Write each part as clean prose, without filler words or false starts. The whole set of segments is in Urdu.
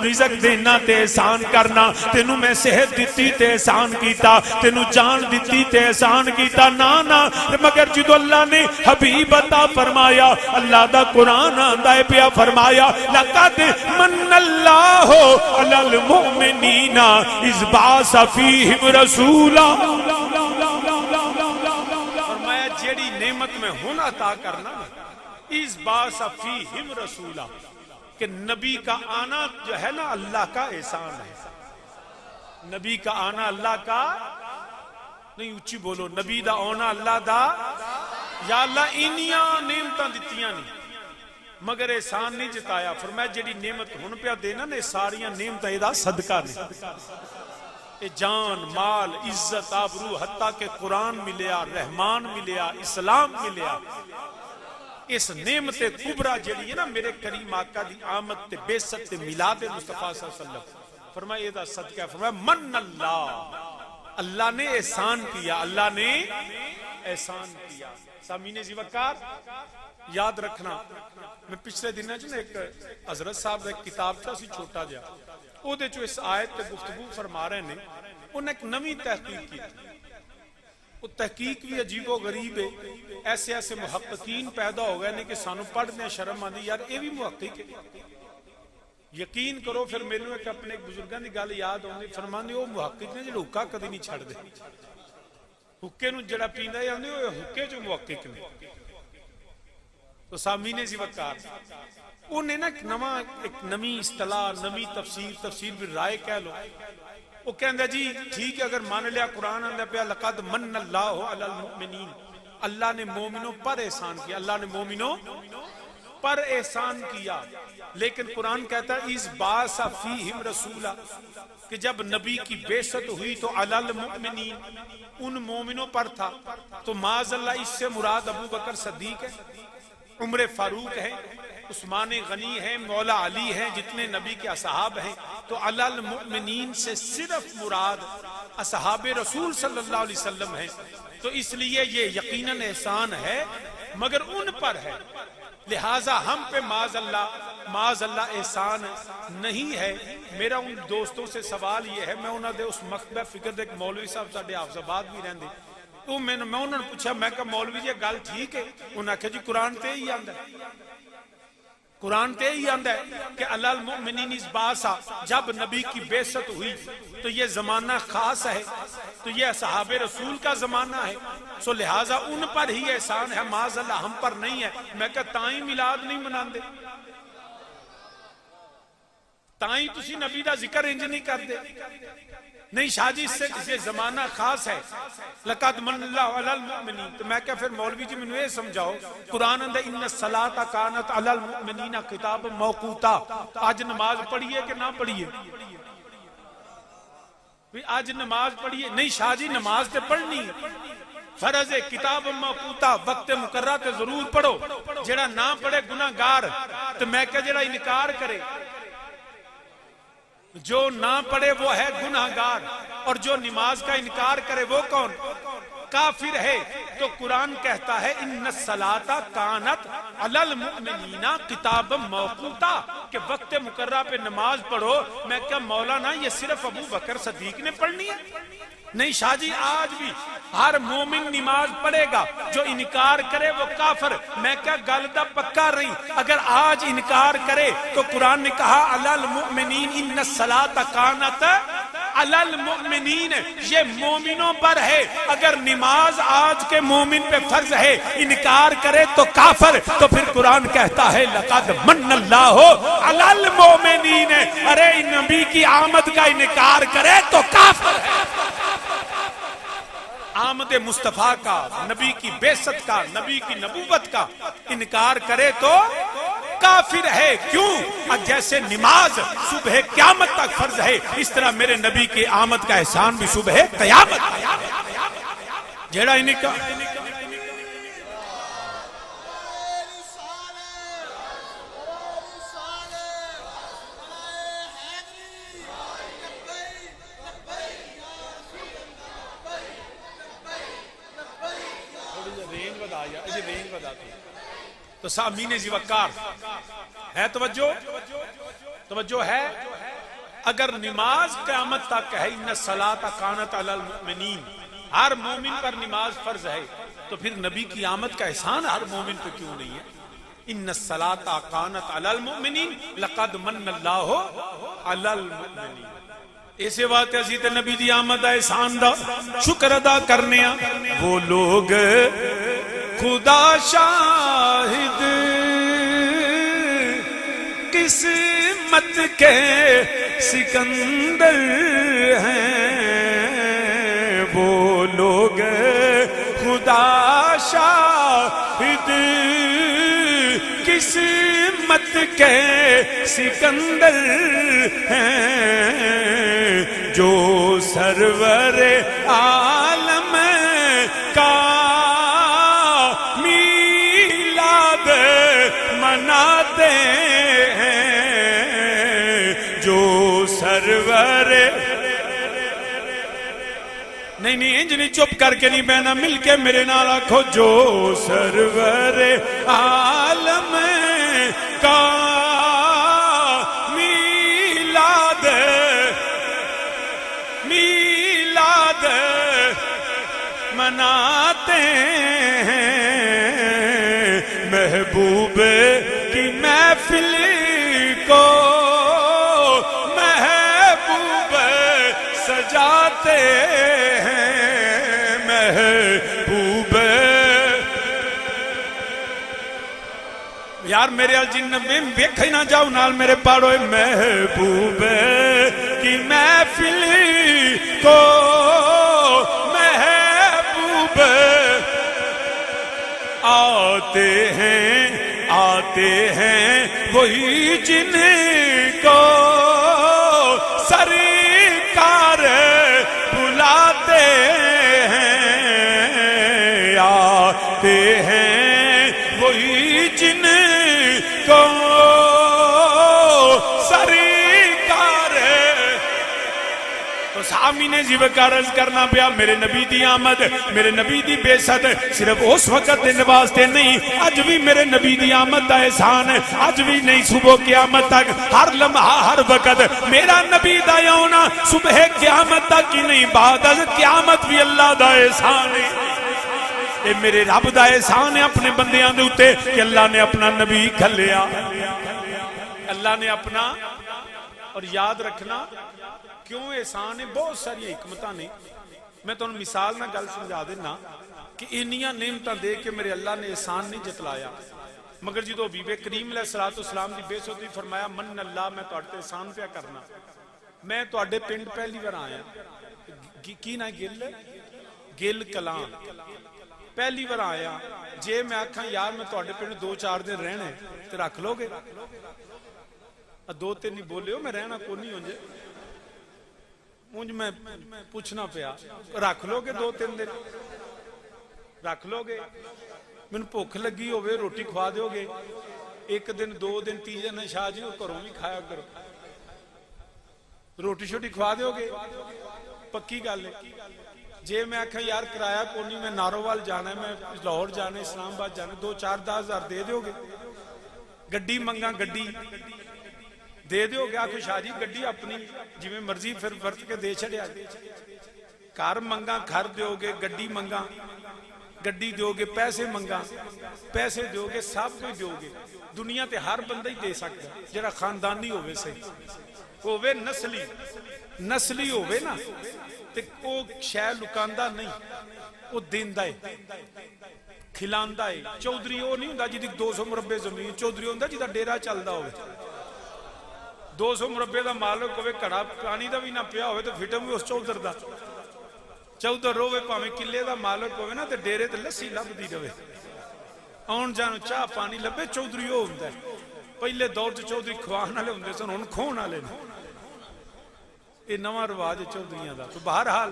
رزق دینا تے احسان کرنا، تینوں میں صحت دیتی تے احسان کیتا، تینوں جان دیتی تے احسان کیتا، نا مگر جدو اللہ نے حبیب عطا فرمایا، اللہ دا قرآن آندا ہے پیا فرمایا لقد من اللہ علی المؤمنین اذ بعث فیہم رسولا، فرمایا جیڑی نعمت میں ہن عطا کرنا اذ بعث فیہم رسولا، کہ نبی کا آنا جو ہے نا اللہ کا احسان ہے، نبی کا آنا اللہ کا نہیں، اچھی بولو، نبی دا آنا اللہ دا، یا اللہ انیاں نعمتاں دتیاں نہیں مگر احسان نہیں جتایا، فرمایا جیڑی نعمت ہن پیا دینا نے ساریاں نعمتاں دا صدقہ نہیں، اے جان مال عزت آبرو حتیٰ کہ قرآن ملیا، رحمان ملیا، اسلام ملیا، اس نعمت کبرا جیڑی ہے نا میرے کریم آقا دی آمد تے بیست تے میلاد مصطفیٰ صلی اللہ علیہ وسلم، فرمایا یہ دا صدقہ ہے، فرمایا من اللہ، اللہ نے احسان کیا، اللہ نے احسان کیا۔ سامعین ذی وقار یاد رکھنا، میں پچھلے دنوں جو ایک حضرت صاحب ایک کتاب تھا سی چھوٹا جا، او دے جو اس آیت تے گفتگو فرما رہے نے، انہیں ایک نویں تحقیق کی تھی، وہ تحقیق بھی عجیب و غریب ہے، ایسے ایسے محققین پیدا ہو گئے نے کہ سانو پڑھنے شرم آندی، یار یہ بھی محقق ہے، یقین کرو پھر میرے ایک اپنے بزرگاں دی گل یاد آندی، فرماندے وہ محقق نے جڑا حکا کدی نہیں چھڑ دے، حکے نو جڑا پیندا ہے آندے وہ حکے جو محقق نے۔ تو سامعین ذی وقار انہیں نا ایک نمی اصطلاح، نمی تفسیر بھی رائے کہہ لو، وہ کہندہ جی ٹھیک ہے اگر مان لیا قرآن اندر پہ لقد من اللہ علی المؤمنین، اللہ نے مومنوں پر احسان کیا، اللہ نے مومنوں پر احسان کیا، لیکن قرآن کہتا ہے اس بعث فیہم رسولا، کہ جب نبی کی بعثت ہوئی تو علی المؤمنین، ان مومنوں پر تھا، تو معاذ اللہ اس سے مراد ابو بکر صدیق ہے، عمر فاروق ہیں، عثمان غنی ہیں، مولا علی ہیں، جتنے نبی کے اصحاب ہیں، تو علی المؤمنین سے صرف مراد اصحاب رسول صلی اللہ علیہ وسلم ہیں، تو اس لیے یہ یقیناً احسان ہے مگر ان پر ہے، لہٰذا ہم پہ معاذ اللہ احسان نہیں ہے۔ میرا ان دوستوں سے سوال یہ ہے، میں انہوں نے اس مکتبہ فکر ایک مولوی صاحب ساڈے حافظ آباد بھی رہندے، تو میں انہوں نے پوچھا، میں کہا مولوی جی گل ٹھیک ہے؟ انہوں نے کہا جی قرآن تے ہی آندا ہے، قرآن تے ہی آندا ہے کہ علی المؤمنین اذ بعث، جب نبی کی بعثت ہوئی تو یہ زمانہ خاص ہے، تو یہ اصحاب رسول کا زمانہ ہے، سو لہٰذا ان پر ہی احسان ہے، معاذ اللہ ہم پر نہیں ہے۔ میں کہا تائیں میلاد نہیں مناندے، تائیں تسی نبی دا ذکر انج نہیں کر دے، نہیں شاہ جی اس سے یہ زمانہ خاص ہے، لقد من اللہ علی المؤمنین، تو میں کہا پھر مولوی جی منو یہ سمجھاؤ، قرآن اندر ان الصلاۃ کانت علی المؤمنین کتاب موقوتا، آج نماز پڑھیے کہ نہ پڑھیے؟ آج نماز پڑھیے، نہیں شاہ جی نماز تے پڑھنی ہے، فرض ہے، کتاب موقوتا، وقت مقررہ تے ضرور پڑھو، جڑا نہ پڑھے گناہ گار، تو میں کہا جڑا انکار کرے، جو نہ پڑھے وہ ہے گناہ گار، اور جو نماز کا انکار کرے وہ کون؟ کافر ہے۔ تو قرآن کہتا ہے ان الصلاۃ کانت علی المؤمنین کتابا موقوتا، کہ وقت مقررہ پہ نماز پڑھو۔ میں کہا مولانا یہ صرف ابو بکر صدیق نے پڑھنی ہے؟ نہیں شاہ جی آج بھی ہر مومن نماز پڑھے گا، جو انکار کرے وہ کافر۔ میں کہا گل دا پکا رہی، اگر آج انکار کرے تو قرآن نے کہا علی المؤمنین ان الصلاۃ کانت علی المؤمنین، یہ مومنوں پر ہے، اگر نماز آج کے مومن پہ فرض ہے، انکار کرے تو کافر۔ تو پھر قرآن کہتا ہے لقد من اللہ علی المؤمنین، ارے نبی کی آمد کا انکار کرے تو کافر ہے، آمد مصطفیٰ کا، نبی کی بعثت کا، نبی کی نبوت کا انکار کرے تو کافر ہے۔ کیوں؟ جیسے نماز صبح قیامت تک فرض ہے، اس طرح میرے نبی کی آمد کا احسان بھی صبح قیامت جیڑا انکار۔ تو سامعین ذی وقار ہے توجہ ہے، اگر نماز قیامت تک ہے، ان الصلاۃ کانت علی المؤمنین، ہر مومن پر نماز فرض ہے، تو پھر نبی کی آمد کا احسان ہر مومن پہ کیوں نہیں ہے؟ ان الصلاۃ کانت علی المؤمنین لقد من اللہ علی المؤمنین۔ اسے واسطے اسی تے نبی دی آمد دا احسان دا شکر ادا کرنے ہاں۔ وہ لوگ خدا شاہد قسمت کے سکندر ہیں، وہ لوگ خدا شاہد قسمت کے سکندر ہیں، جو سرور عالم کا میلاد مناتے ہیں، جو سرور نہیں انج نہیں، چپ کر کے نہیں بہنا، مل کے میرے نال آکھو، جو سرور عالم کا میلاد مناتے ہیں، محبوب کی محفل کو محبوب سجاتے ہیں، محبوب یار میرے جن ویکھ ہی نہ جاؤ نال میرے پاڑو، محبوب کی محفل کو محبوب آتے ہیں وہی جن کو سرکار بلاتے ہیں، آتے ہیں وہی جن کو سرکار۔ تو سامی نے جیب کا عرض کرنا پیا، میرے نبی دی آمد، میرے نبی دی بے ست صرف اس وقت دن واسطے نہیں، اج بھی میرے نبی دی آمد دا احسان ہے، اج بھی نہیں، صبح قیامت تک ہر لمحہ ہر وقت میرا نبی دا ہونا، صبح قیامت تک ہی نہیں، بعد از قیامت بھی اللہ دا احسان ہے۔ اے میرے رب دا احسان ہے اپنے بندیاں دے اوتے کہ اللہ نے اپنا نبی کھلیا، اللہ نے اپنا۔ اور یاد رکھنا کیوں احسان ہے، بہت ساری حکمتاں نے، میں تو مثال نہ گل سمجھا دینا کہ انیاں نعمتاں دے کے میرے اللہ نے احسان نہیں جتلایا، مگر جدو حبیب کریم علیہ السلام دی بے سوتی فرمایا من اللہ میں تو اٹھتے احسان پیا کرنا، میں تو اٹھتے پنڈ پہلی بار آیا، کی نہ گل کلان پہلی بار آیا، جے میں آکھاں یار میں تو اٹھتے پنڈ 2-4 دن رہنے تے رکھ لو گے، 2-3 نہیں بولے ہو میں رہنا کو نہیں ہوں جے، مجھ میں پوچھنا پیا رکھ لو گے 2-3 دن رکھ لو گے، میں بھوک لگی ہوئے روٹی کھوا دیو گے، 1 دن 2 دن 3 دن شاہ جی وہ کروں بھی کھایا کرو، روٹی شوٹی کھوا دیو گے، پکی گل ہے۔ جے میں آکھا یار کرایہ کو نہیں، میں نارووال جانا ہے، میں لاہور جانا ہے، اسلام آباد جانا ہے، 2-4-10 ہزار دے دیو گے، گڈی منگا گڈی دے دیو گے، آکھو شاہ جی گڈی اپنی جی میں مرضی پھر ورت کے دے چھڑیا، گھر منگا گھر دیو گے، گڈی منگا گڈی دیو گے، پیسے منگا پیسے دیو گے، سب کوئی دیو گے، دنیا تے ہر بندہ ہی دے سکتا ہے جڑا خاندانی ہوئے صحیح ہوئے، نسلی ہوئے نا، تے وہ شے لکاندا نہیں، وہ دیندا ہے کھلاندا ہے۔ چودھری وہ نہیں ہوندا جدی 200 مربع زمین، چودھری ہوندا جدا ڈیرا چلدا ہوئے، 200 مربع دا مالک ہوئے، کڑا پانی دا بھی نہ پیا ہوئے تو فٹم بھی اس چودھر دا، چودھر ہوئے پاویں کلے دا مالک ہوئے نا تے ڈیرے تے لسی لب دی رہے، آن جان چاہ پانی لبے، چودھری ہو ہوندا ہے۔ پہلے دور چ چودھری کھوان والے ہوندے سن، ہن کھون والے نے، یہ نواں رواج ہے چودھریاں دا۔ تو بہرحال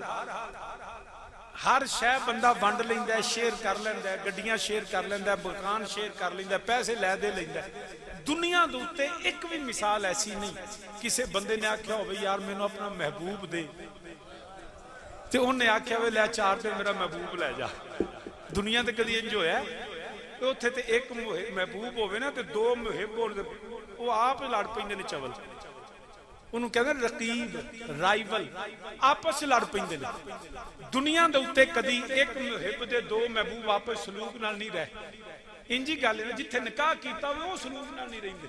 ہر شے بندہ ونڈ لیندا ہے، شیئر کر لیندا ہے، گڈیاں شیئر کر لیندا ہے، مکان شیئر کر لیندا ہے، پیسے لے دے لیندا ہے۔ دنیا دے اوتے ایک بھی مثال ایسی نہیں کسے بندے نے آکھیا ہوئے یار مینوں اپنا محبوب دے تے انہیں آکھیا ہوئے لے 4 دن میرا محبوب لے جا۔ دنیا تے کدی انج ہویا ہے اوتھے تے ایک محبوب ہوئے نا تے 2 محب ہون، وہ آپ لڑ پیندے نے چول، انہوں کہتے ہیں رقیب رائیول آپس لڑ پیندے نے دنیا دے اوتے کدی ایک محب دے دو محبوب آپس سلوک نال نہیں رہے انجی گل ہے جتھے نکاح کیتا وہ سلوک نال نہیں رہندے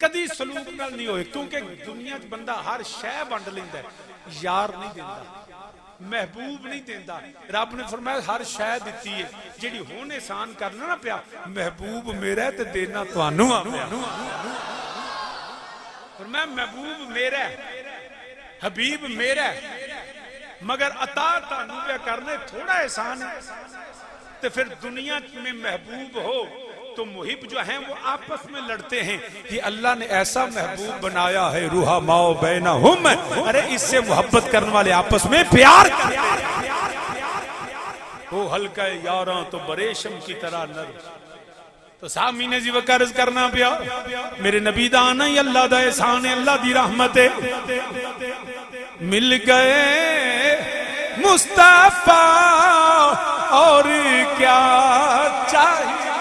کدی سلوک نال نہیں ہوئے کیونکہ دنیا چ بندہ ہر شے ونڈ لیندا ہے یار نہیں دیندا محبوب نہیں دیندا رب نے فرمایا ہر شے دتی ہے جیڑی ہن احسان کرنا نہ پیا محبوب میرا تے دینا تانوں آ فرمایا محبوب میرا ہے حبیب میرا ہے مگر عطا تانوں پہ کرنے تھوڑا احسان ہے تو پھر دنیا میں محبوب ہو تو محب جو ہیں وہ آپس میں لڑتے ہیں یہ اللہ نے ایسا محبوب بنایا ہے روحا ماؤ بینہم ارے اس سے محبت کرنے والے آپس میں پیار کرتے ہیں وہ ہلکا یاراں تو بریشم کی طرح نرم تو سامین جی وقرض کرنا پیا میرے نبی دا آنا ہی اللہ دا احسان ہے اللہ دی رحمت ہے مل گئے مصطفیٰ اور کیا چاہیے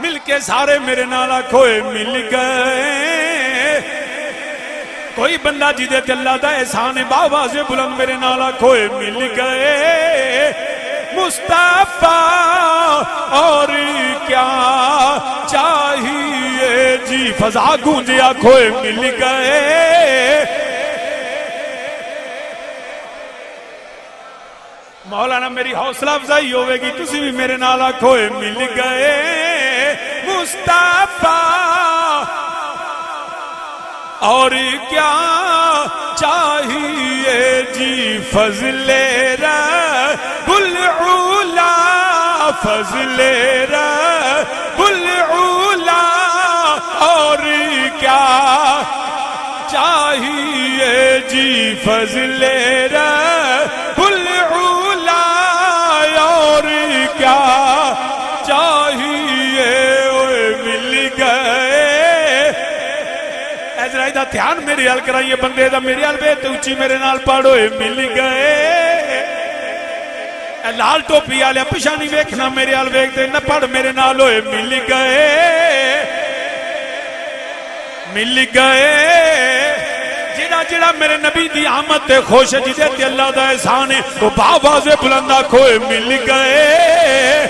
مل کے سارے میرے نالا کھوئے مل گئے کوئی بندہ جیدے تے اللہ دا احسان ہے باواز بلند میرے نالا کھوئے مل گئے مصطفیٰ اور کیا چاہیے جی فضا گونجیا کھوئے مل گئے مولانا میری حوصلہ افزائی ہوئے گی تسی بھی میرے نالا کھوئے مل گئے مصطفیٰ اور کیا چاہیے جی فضل رب العلا فضل رب العلا اور کیا چاہیے جی فضل رب العلا اور کیا چاہیے مل گئے اجرائی دا دھیان میرے حال کرائیے بندے دا میرے حال بیت اچھی میرے نال پاڑوئے مل گئے لال ٹوپی آلیا پشانی ویکھنا میرے حال ویکھ دے نہ پڑھ میرے نال ہوئے مل گئے جڑا میرے نبی دی آمد تے خوش ہے جدے تے اللہ دا احسان ہے وہ باواز بلندہ کھوئے مل گئے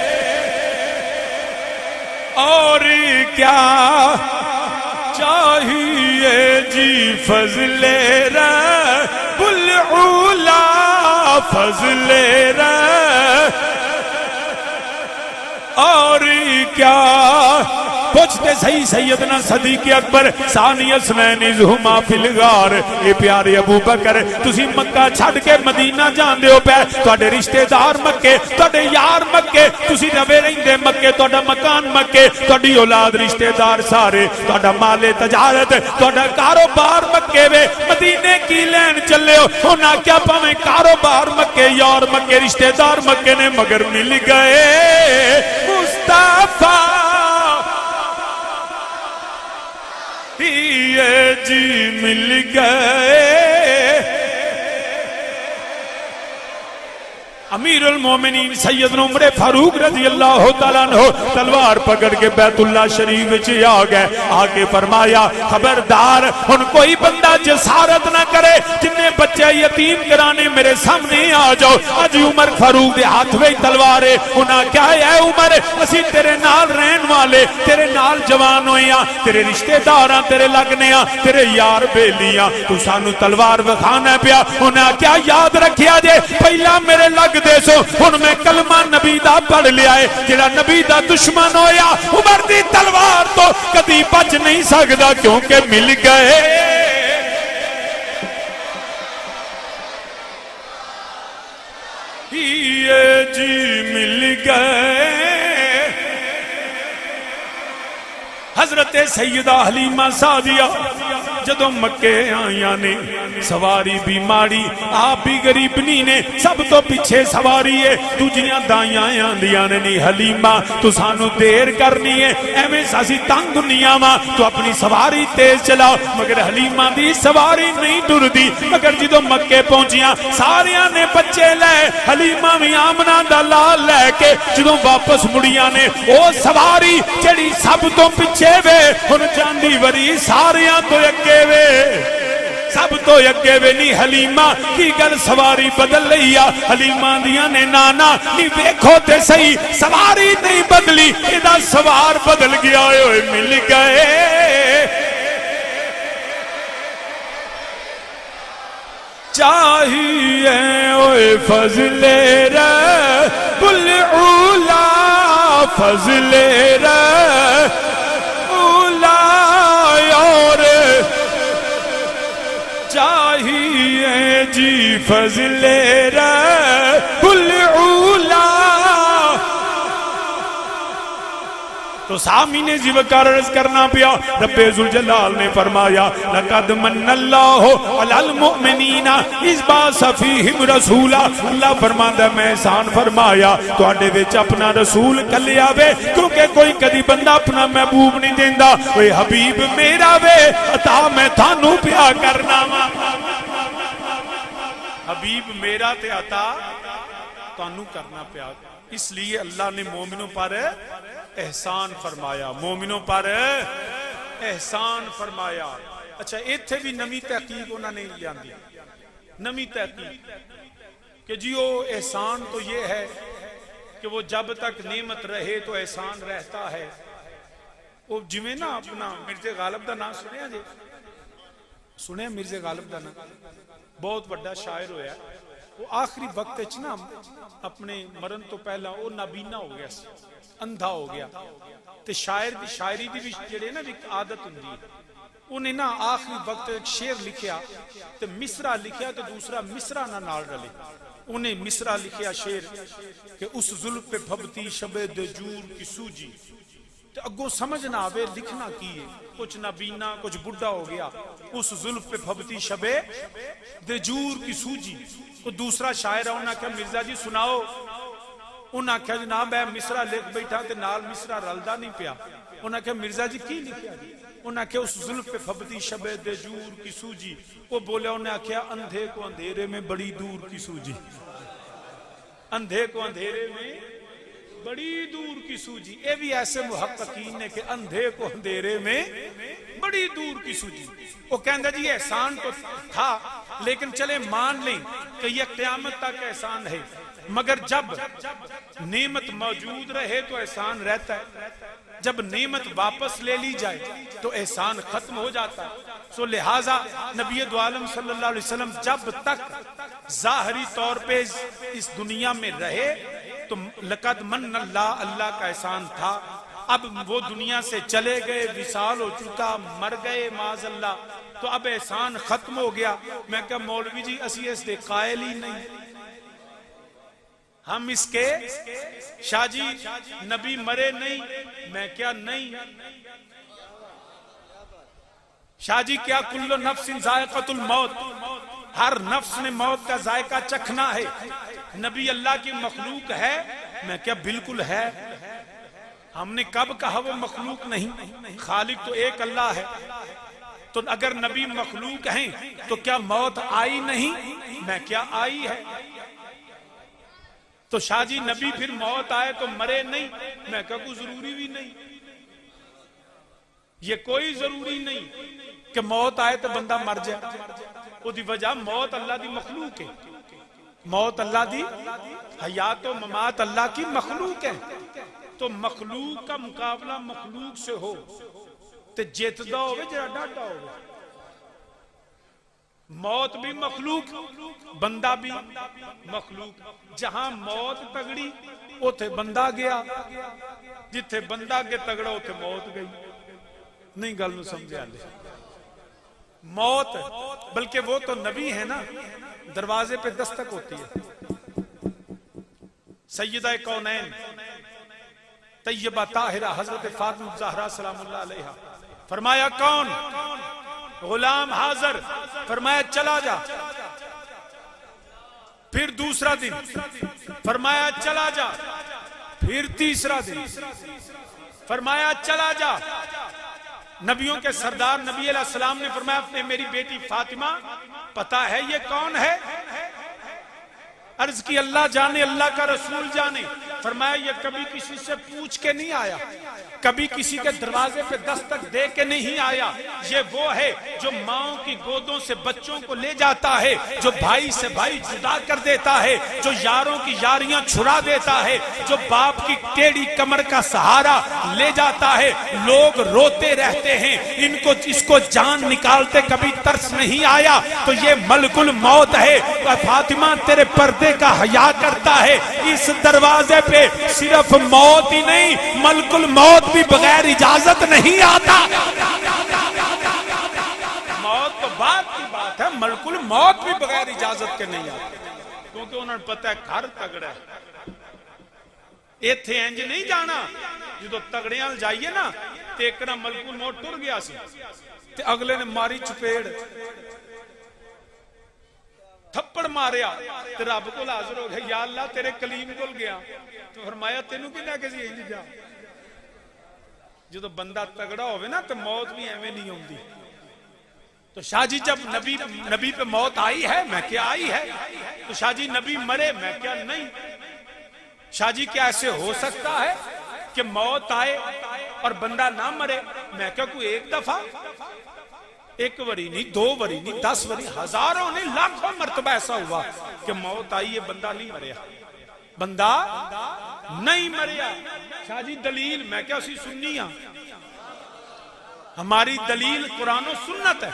اور کیا چاہیے جی فضل رب العلا فضل رب اور کیا پوچھتے صحیح سیدنا صدیق اکبر ثانی اسنین ازہما فی الغار اے پیارے ابو بکر تسی مکہ چھڑ کے مدینہ جان دیو پہ توڑے رشتہ دار مکے توڑے یار مکے تسی روے رہندے مکے توڑا مکان مکے توڑی اولاد رشتہ دار سارے توڑا مال تجارت توڑا کاروبار مکے وے مدینے کی لین چلے ہو ہونا کیا پاویں کاروبار مکے یار مکے رشتہ دار مکے نے مگر مل گئے مصطفیٰ جی مل گئے امیر المومنین سیدنا عمر فاروق رضی اللہ تعالیٰ عنہ تلوار پکڑ کے بیت اللہ شریف وچ آ گئے آگے فرمایا خبردار ان کوئی بندہ جسارت نہ کرے جنہیں بچے یتیم کرانے میرے سامنے آ جاؤ اج عمر فاروق دے ہاتھ میں تلوار ہے انہاں کیا ہے عمر اسی تیرے نال رہن والے تیرے نال جوان ہویاں تیرے رشتہ داراں تیرے لگنیاں تیرے یار بیلیاں تو سانو تلوار وکھانا پیا انہاں کیا یاد رکھیا جے پہلا میرے لگ دے سو ان میں کلمہ نبی دا پڑھ لیا ہے جڑا نبی دا دشمن ہویا عمر دی تلوار تو کدی بچ نہیں سکدا کیونکہ مل گئے یہ جی مل گئے حضرت سیدہ حلیمہ سعدیہ جدوں مکے آئیاں نے سواری بھی ماڑی آپ بھی غریبنی نے سب تو پیچھے سواری ہے تجھیاں دائیاں آندیاں نے نہیں حلیمہ تو سانو دیر کرنی ہے ایویں ساسی تنگ دنیا ماں تو اپنی سواری تیز چلاؤ مگر حلیمہ دی سواری نہیں ٹر دی مگر جدوں مکے پہنچیاں ساریاں نے بچے لے حلیمہ بھی آمنہ دا لال لے کے جدوں واپس مڑیاں نے او سواری جڑی سب تو پیچھے وے ہن جاندی وری ساریاں تو اگے وے سب تو اگے وے نہیں حلیمہ کی گل سواری بدل لئی آ حلیمہ دیاں نے نانا نہیں دیکھو تے صحیح سواری نہیں بدلی ادا سوار بدل گیا ہوئے مل گئے چاہیے اوے فضل رب العلا فضل رب اولا اور چاہیے جی فضل رب العلا تو سامین ذکر عرض کرنا پیا رب ذوالجلال نے فرمایا لقد من اللہ علی المؤمنین اذ بعث فیہم رسولا اللہ فرماندا ہے میں احسان فرمایا تواڈے وچ اپنا رسول کلیا وے کیونکہ کوئی کدی بندہ اپنا محبوب نہیں دیندا اوے حبیب میرا وے عطا میں تھانو پیا کرنا وا حبیب میرا تے عطا تانو کرنا پیا اس لیے اللہ نے مومنوں پر احسان فرمایا مومنوں پر احسان فرمایا اچھا ایتھے بھی نمی تحقیق انہوں نے لیاندی نمی تحقیق کہ جی وہ احسان تو یہ ہے کہ وہ جب تک نعمت رہے تو احسان رہتا ہے وہ جویں نا اپنا مرزا غالب دا نام سنیا جی سنیا مرزا غالب دا نام بہت بڑا شاعر ہویا وہ آخری وقت نا اپنے مرن تو پہلا وہ نابینا ہو گیا اندھا ہو گیا تے شاعر دی شاعری دی بھی جڑے نا ایک عادت ہوندی ہے انہیں نا آخری وقت ایک شعر لکھیا تے مصرع لکھیا تے دوسرا مصرع نہ نال رلے انہیں مصرع لکھیا شعر کہ اس زلف پہ بھبتی شب دجور کی سوجی تے اگوں سمجھ نہ آوے لکھنا کی ہے کچھ نابینا کچھ بڈھا ہو گیا اس زلف پہ بھبتی شب دجور کی سوجی کو دوسرا شاعر انہاں کہ مرزا جی سناؤ انہاں کہ جناب ہے مصرع لکھ بیٹھا تے نال مصرع رلدا نہیں پیا انہاں کہ مرزا جی کی لکھیا انہاں کہ اس زلف پہ پھبتی شب دجور کی سوجی وہ بولے انہاں کہ اندھے کو اندھیرے میں بڑی دور کی سوجی اندھے کو اندھیرے میں بڑی دور کی سوجی اے بھی ایسے محققین نے کہ اندھے کو اندھیرے میں بڑی دور کی سوجی وہ کہندہ جی احسان تو تھا لیکن چلے مان لیں کہ یہ قیامت تک احسان ہے مگر جب نعمت موجود رہے تو احسان رہتا ہے جب نعمت واپس لے لی جائے تو احسان ختم ہو جاتا ہے سو لہٰذا نبی دو عالم صلی اللہ علیہ وسلم جب تک ظاہری طور پہ اس دنیا میں رہے تو لقد من اللہ اللہ کا احسان تھا اب وہ دنیا سے چلے گئے وصال ہو چکا مر گئے معاذ اللہ تو اب احسان ختم ہو گیا میں کہا مولوی جی اسی اس دے قائل ہی نہیں ہم اس کے شاہ جی نبی مرے نہیں میں کیا نہیں شاہ جی کیا کل نفس ذائقۃ الموت ہر نفس نے موت کا ذائقہ چکھنا ہے نبی اللہ کی مخلوق ہے میں کیا بالکل ہے ہم نے کب کہا وہ مخلوق نہیں خالق تو ایک اللہ ہے تو اگر نبی مخلوق ہیں تو کیا موت آئی نہیں میں کیا آئی ہے تو شاہ جی نبی پھر موت آئے تو مرے نہیں میں کہا کوئی ضروری بھی نہیں یہ کوئی ضروری نہیں کہ موت آئے تو بندہ مر جائے وہ دی وجہ موت اللہ دی مخلوق ہے موت اللہ دی حیات و ممات اللہ کی مخلوق ہے تو مخلوق کا مقابلہ مخلوق سے ہو تو جیتدا ہوئے جرا ڈاٹا ہوئے موت بھی مخلوق بندہ بھی مخلوق جہاں موت تگڑی اوتھے بندہ گیا جتھے بندہ کے تگڑا اوتھے موت گئی نہیں گل نو سمجھا لے موت بلکہ وہ تو نبی ہے نا دروازے پہ دستک ہوتی ہے سیدہ کونین طیبہ طاہرہ حضرت فاطمہ زہرا سلام اللہ علیہا فرمایا کون غلام حاضر، فرمایا چلا جا. پھر دوسرا دن فرمایا چلا جا. پھر تیسرا دن فرمایا چلا جا. نبیوں کے سردار نبی علیہ السلام نے فرمایا اپنے میری بیٹی فاطمہ پتا ہے یہ کون ہے؟ عرض کی اللہ جانے، اللہ کا رسول جانے. فرمایا یہ کبھی کسی سے پوچھ کے نہیں آیا، کبھی کسی کے دروازے پہ دستک دے کے نہیں آیا. یہ وہ ہے جو ماؤں کی گودوں سے بچوں کو لے جاتا ہے، جو بھائی سے بھائی جدا کر دیتا ہے، جو یاروں کی یاریاں چھڑا دیتا ہے، جو باپ کی ٹیڑھی کمر کا سہارا لے جاتا ہے. لوگ روتے رہتے ہیں، اس کو جان نکالتے کبھی ترس نہیں آیا. تو یہ ملک الموت ہے. فاطمہ تیرے پردے کا حیا کرتا ہے. اس دروازے پہ صرف موت ہی نہیں، ملک الموت بھی بغیر اجازت نہیں آتا. موت تو بعد کی بات ہے، ملک الموت بھی بغیر اجازت کے نہیں آتا. کیونکہ انہوں نے پتا ہے گھر تگڑا ہے. ایتھے انج نہیں جانا. جدو تگڑیاں جائیے نا تے ایک نا ملک الموت ٹر گیا سی تے اگلے نے ماری چپیڑ، تھپڑ ماریا تے رب کو حاضر ہو گیا، یا اللہ تیرے کلیم کول گیا. تو فرمایا تینوں کی لے کے سی انج جا. جدو بندہ تگڑا ہوئے نا تو موت بھی ایویں نہیں ہوندی. تو شاہ جی جب نبی پہ موت آئی ہے، میں کیا آئی ہے. تو شاہ جی نبی مرے، میں کیا نہیں. شاہ جی کیا ایسے ہو سکتا ہے کہ موت آئے اور بندہ نہ مرے؟ میں کیا کوئی ایک دفعہ، ایک وری نہیں، دو وری نہیں، 10 وری، ہزاروں نہیں، لاکھوں مرتبہ ایسا ہوا کہ موت آئی ہے بندہ نہیں مریا، بندہ نہیں مریا. شاہ جی دلیل؟ میں کیا اسی سنی ہاں، ہماری دلیل قرآن و سنت ہے.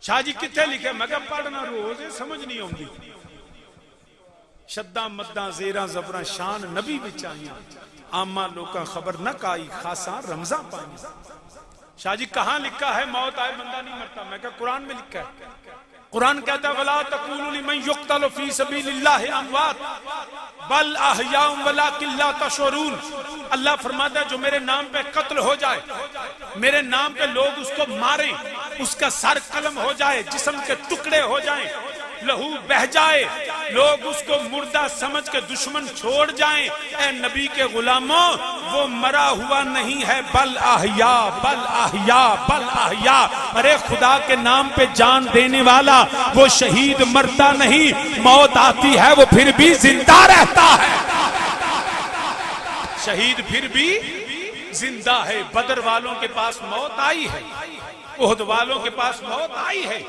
شاہ جی کتنے لکھے؟ میں کیا پڑھنا روز ہے، سمجھ نہیں ہوندی. شدہ مدہ زیرہ زبرہ شان نبی بچائیاں، عامہ لوکاں خبر نہ کائی خاصاں رمضاں پائیں. شاہ جی کہاں لکھا ہے موت آئے بندہ نہیں مرتا؟ میں کہا قرآن میں لکھا ہے. قرآن کہتا ہے وَلَا تَقُولُوا لِمَنْ يُقْتَلُ فِي سَبِيلِ اللَّهِ أَمْوَاتٌ بَلْ أَحْيَاءٌ وَلَكِنْ لَا تَشْعُرُونَ. اللہ فرماتا ہے جو میرے نام پہ قتل ہو جائے، میرے نام پہ لوگ اس کو ماریں، اس کا سر قلم ہو جائے، جسم کے ٹکڑے ہو جائیں، لہو بہ جائے، لوگ اس کو مردہ سمجھ کے دشمن چھوڑ جائیں، اے نبی کے غلاموں وہ مرا ہوا نہیں ہے، بل احیا بل احیا بل احیا. ارے خدا کے نام پہ جان دینے والا وہ شہید مرتا نہیں، موت آتی ہے وہ پھر بھی زندہ رہتا ہے. شہید پھر بھی زندہ ہے. بدر والوں کے پاس موت آئی ہے، احد والوں کے پاس موت آئی ہے،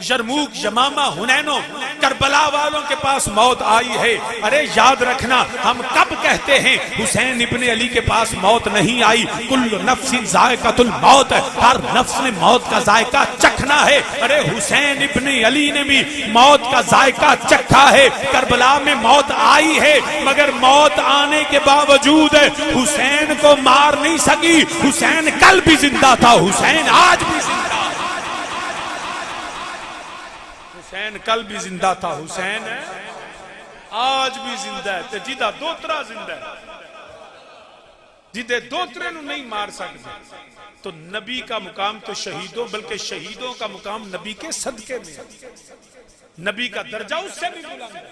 یرموک یمامہ حنینوں کربلا والوں کے پاس موت آئی ہے. ارے یاد رکھنا ہم کب کہتے ہیں حسین ابن علی کے پاس موت نہیں آئی. کل نفس ذائقۃ الموت، ہر نفس نے موت کا ذائقہ چکھنا ہے. ارے حسین ابن علی نے بھی موت کا ذائقہ چکھا ہے. کربلا میں موت آئی ہے مگر موت آنے کے باوجود حسین کو مار نہیں سکی. حسین کل بھی زندہ تھا، حسین آج بھی زندہ، حسین کل بھی زندہ تھا، حسین آج بھی زندہ ہے. تے جدہ دوترا زندہ ہے، جدے دوترے نو نہیں مار سکتے. تو نبی کا مقام تو شہیدوں، بلکہ شہیدوں کا مقام نبی کے صدقے میں ہے. نبی کا درجہ اس سے بھی بلند ہے.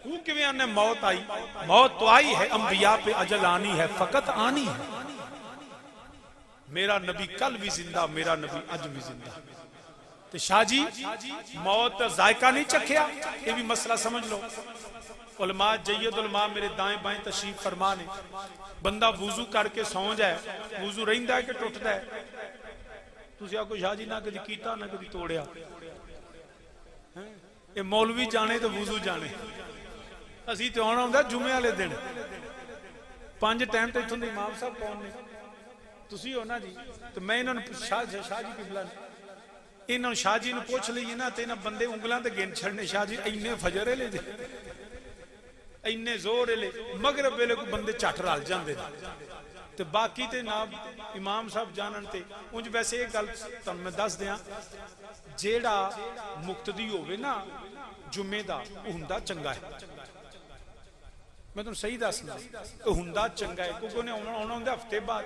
وہ کہ آنے موت آئی، موت تو آئی ہے، انبیاء پہ اجل آنی ہے، فقط آنی ہے. میرا نبی کل بھی زندہ، میرا نبی آج بھی زندہ. تو شاہ جی موت ذائقہ نہیں چکھیا، یہ بھی مسئلہ سمجھ لو. علماء جید علماء میرے دائیں بائیں تشریف فرما نے. بندہ وضو کر کے سو جائے، وضو رہندا ہے کہ ٹوٹدا ہے؟ تسی آکو شاہ جی نہ کدی کیتا نہ کدی توڑیا. یہ مولوی جانے تو وضو جانے. اسی تے آنا ہوندا جمعے والے دن 5 ٹائم تے اتھوں دے امام صاحب کون نے؟ تسی ہو نا جی. تو میں انہاں نوں شاہ جی قبلہ انہوں شاہ جی نو پوچھ لئیے نا تے انہاں بندے انگلاں تے گن چھڑنے. شاہ جی اینے فجر لے دے، اینے زور لے، مغرب ویلے کو بندے چٹ رل جاندے تے باقی تے نا امام صاحب جانن تے. انج ویسے ایک گل تم میں دس دیاں، جیڑا مقتدی ہوئے نا جمعے دا ہوندا چنگا ہے. میں تم صحیح دسنا ہوندا چنگا ہے، کیونکہ انہیں آنا ہوندا ہفتے بعد،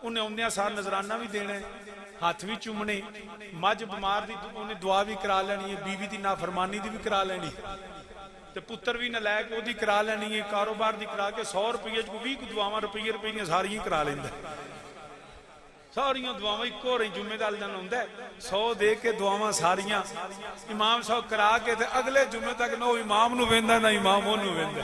انہیں آندیاں سار نظرانہ بھی دینا ہے، ہاتھ بھی چومنے، مجھ بیمار دی انہیں دعا بھی کرا لینی ہے، بیوی دی نافرمانی دی بھی کرا لینی، تے پتر بھی نالائق وہ دی کرا لینی ہے، کاروبار دی کرا کے 100 روپیے کو 20 دعاواں روپیے ساری کرا لیندا، ساریاں دعاواں ایک ہو رہی جمعے دال جانا ہوندا ہے 100 دے کے دعاواں ساریاں امام صاحب کرا کے تے اگلے جمعے تک نہ امام نو ویندا نہ امام اونوں ویندا،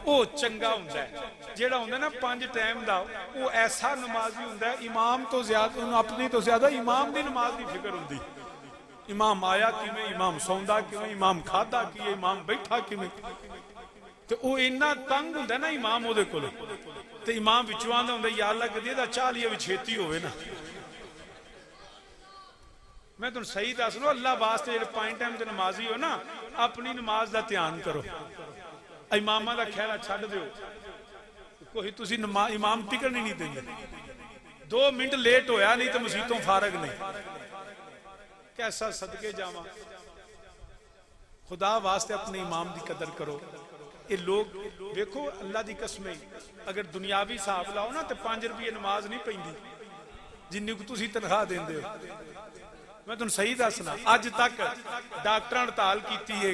او چنگا ہوندا ہے جیڑا ہوندا نا 5 ٹائم دا، وہ ایسا نمازی ہوندا ہے امام تو زیادہ انہوں اپنی تو زیادہ امام دی نماز دی فکر ہوندی، امام آیا کیویں، امام سوندا کیویں، امام کھادا کیویں، امام بیٹھا کیویں، تے او اتنا تنگ ہوندا نا امام اودے کول، تے امام وچوں آندا ہوندا یا اللہ کدی دا چاہ لیا وچ چھیتی ہوے نا۔ میں تانوں صحیح دس لو، اللہ واسطے جڑے 5 ٹائم تے نمازی ہو نا، اپنی نماز دا دھیان کرو، اماماں دا خیال چھڈ دیو، کوئی تسی امام ٹکن ہی نہیں دیں گے، 2 منٹ لیٹ ہویا نہیں تو مسیتوں فارغ نہیں، کیسا صدقے جاواں، خدا واسطے اپنے امام دی قدر کرو۔ یہ لوگ دیکھو اللہ دی قسمیں اگر دنیاوی حساب لاؤ نا تو 5 روپیے نماز نہیں پیندی جنی کو تسی تنخواہ دیندے ہو۔ میں تم صحیح دسنا، اج تک ڈاکٹر ہڑتال کیتی ہے،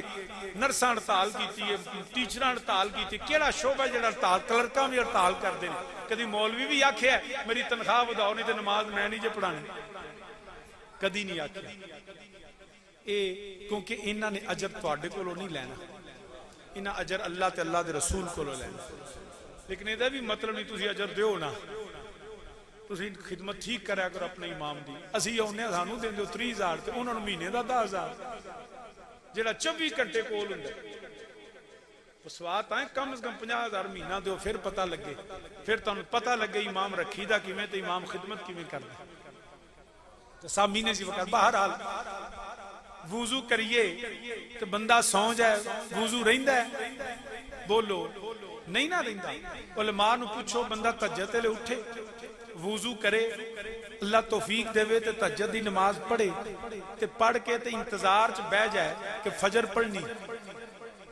نرساں ہڑتال کیتی ہے، ٹیچراں ہڑتال کیتی، کیڑا شعبہ جڑا ہڑتال، کلرکاں بھی ہڑتال کردے نے، کدی مولوی بھی آکھیا ہے میری تنخواہ وداؤ نہیں تے نماز میں نہیں جے پڑھانی، کدی نہیں آکھیا، کیونکہ انہاں نے اجر تواڈے کولوں نہیں لینا، انہاں اجر اللہ تے اللہ دے رسول کولوں لینا، لیکن یہ بھی مطلب نہیں تسی اجر دیو نا، تسی خدمت ٹھیک کریا کرو اپنے امام دی، اسی اونے سانو دیندے 30,000 تے انہاں نوں مہینے دا 10,000 جڑا 24 گھنٹے کول ہوندا سوات آئے کم از کم 50,000 مہینہ دیو، پھر پتہ لگے، پھر تانوں پتہ لگے امام رکھی دا کیویں تے امام خدمت کیویں کردا تے سب مہینے سی وقت۔ بہرحال وضو کریے تو بندہ سو جائے، وضو رہندا ہے بولو نہیں نہ رہندا، علماء نو پوچھو بندہ تہجد لے اٹھے وضو کرے، اللہ توفیق دے تے تہجد دی نماز پڑھے تے پڑھ کے تے انتظار چ بہ جائے کہ فجر پڑھنی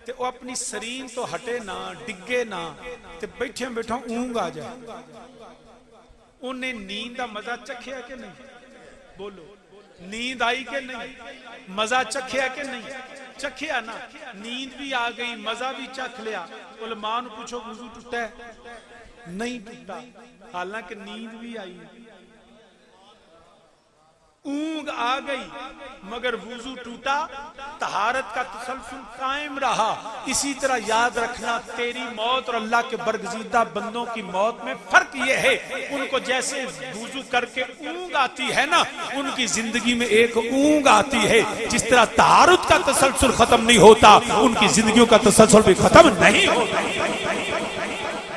تے وہ اپنی سرین تو ہٹے نہ، ڈگے نہ، تے بیٹھے بیٹھا اونگ آ جائے، انہیں نیند دا مزہ چکھیا کہ نہیں؟ بولو نیند آئی کہ نہیں؟ مزہ چکھیا کہ نہیں؟ چکھیا نا، نیند بھی آ گئی، مزہ بھی چکھ لیا، علماء نو پوچھو وضو ٹوٹا ہے؟ نہیں ٹوٹا، حالانکہ نیند بھی آئی، اونگ آ گئی، مگر وضو ٹوٹا، طہارت کا تسلسل قائم رہا۔ اسی طرح یاد رکھنا تیری موت اور اللہ کے برگزیدہ بندوں کی موت میں فرق یہ ہے، ان کو جیسے وضو کر کے اونگ آتی ہے نا، ان کی زندگی میں ایک اونگ آتی ہے، جس طرح طہارت کا تسلسل ختم نہیں ہوتا، ان کی زندگیوں کا تسلسل بھی ختم نہیں ہوتا،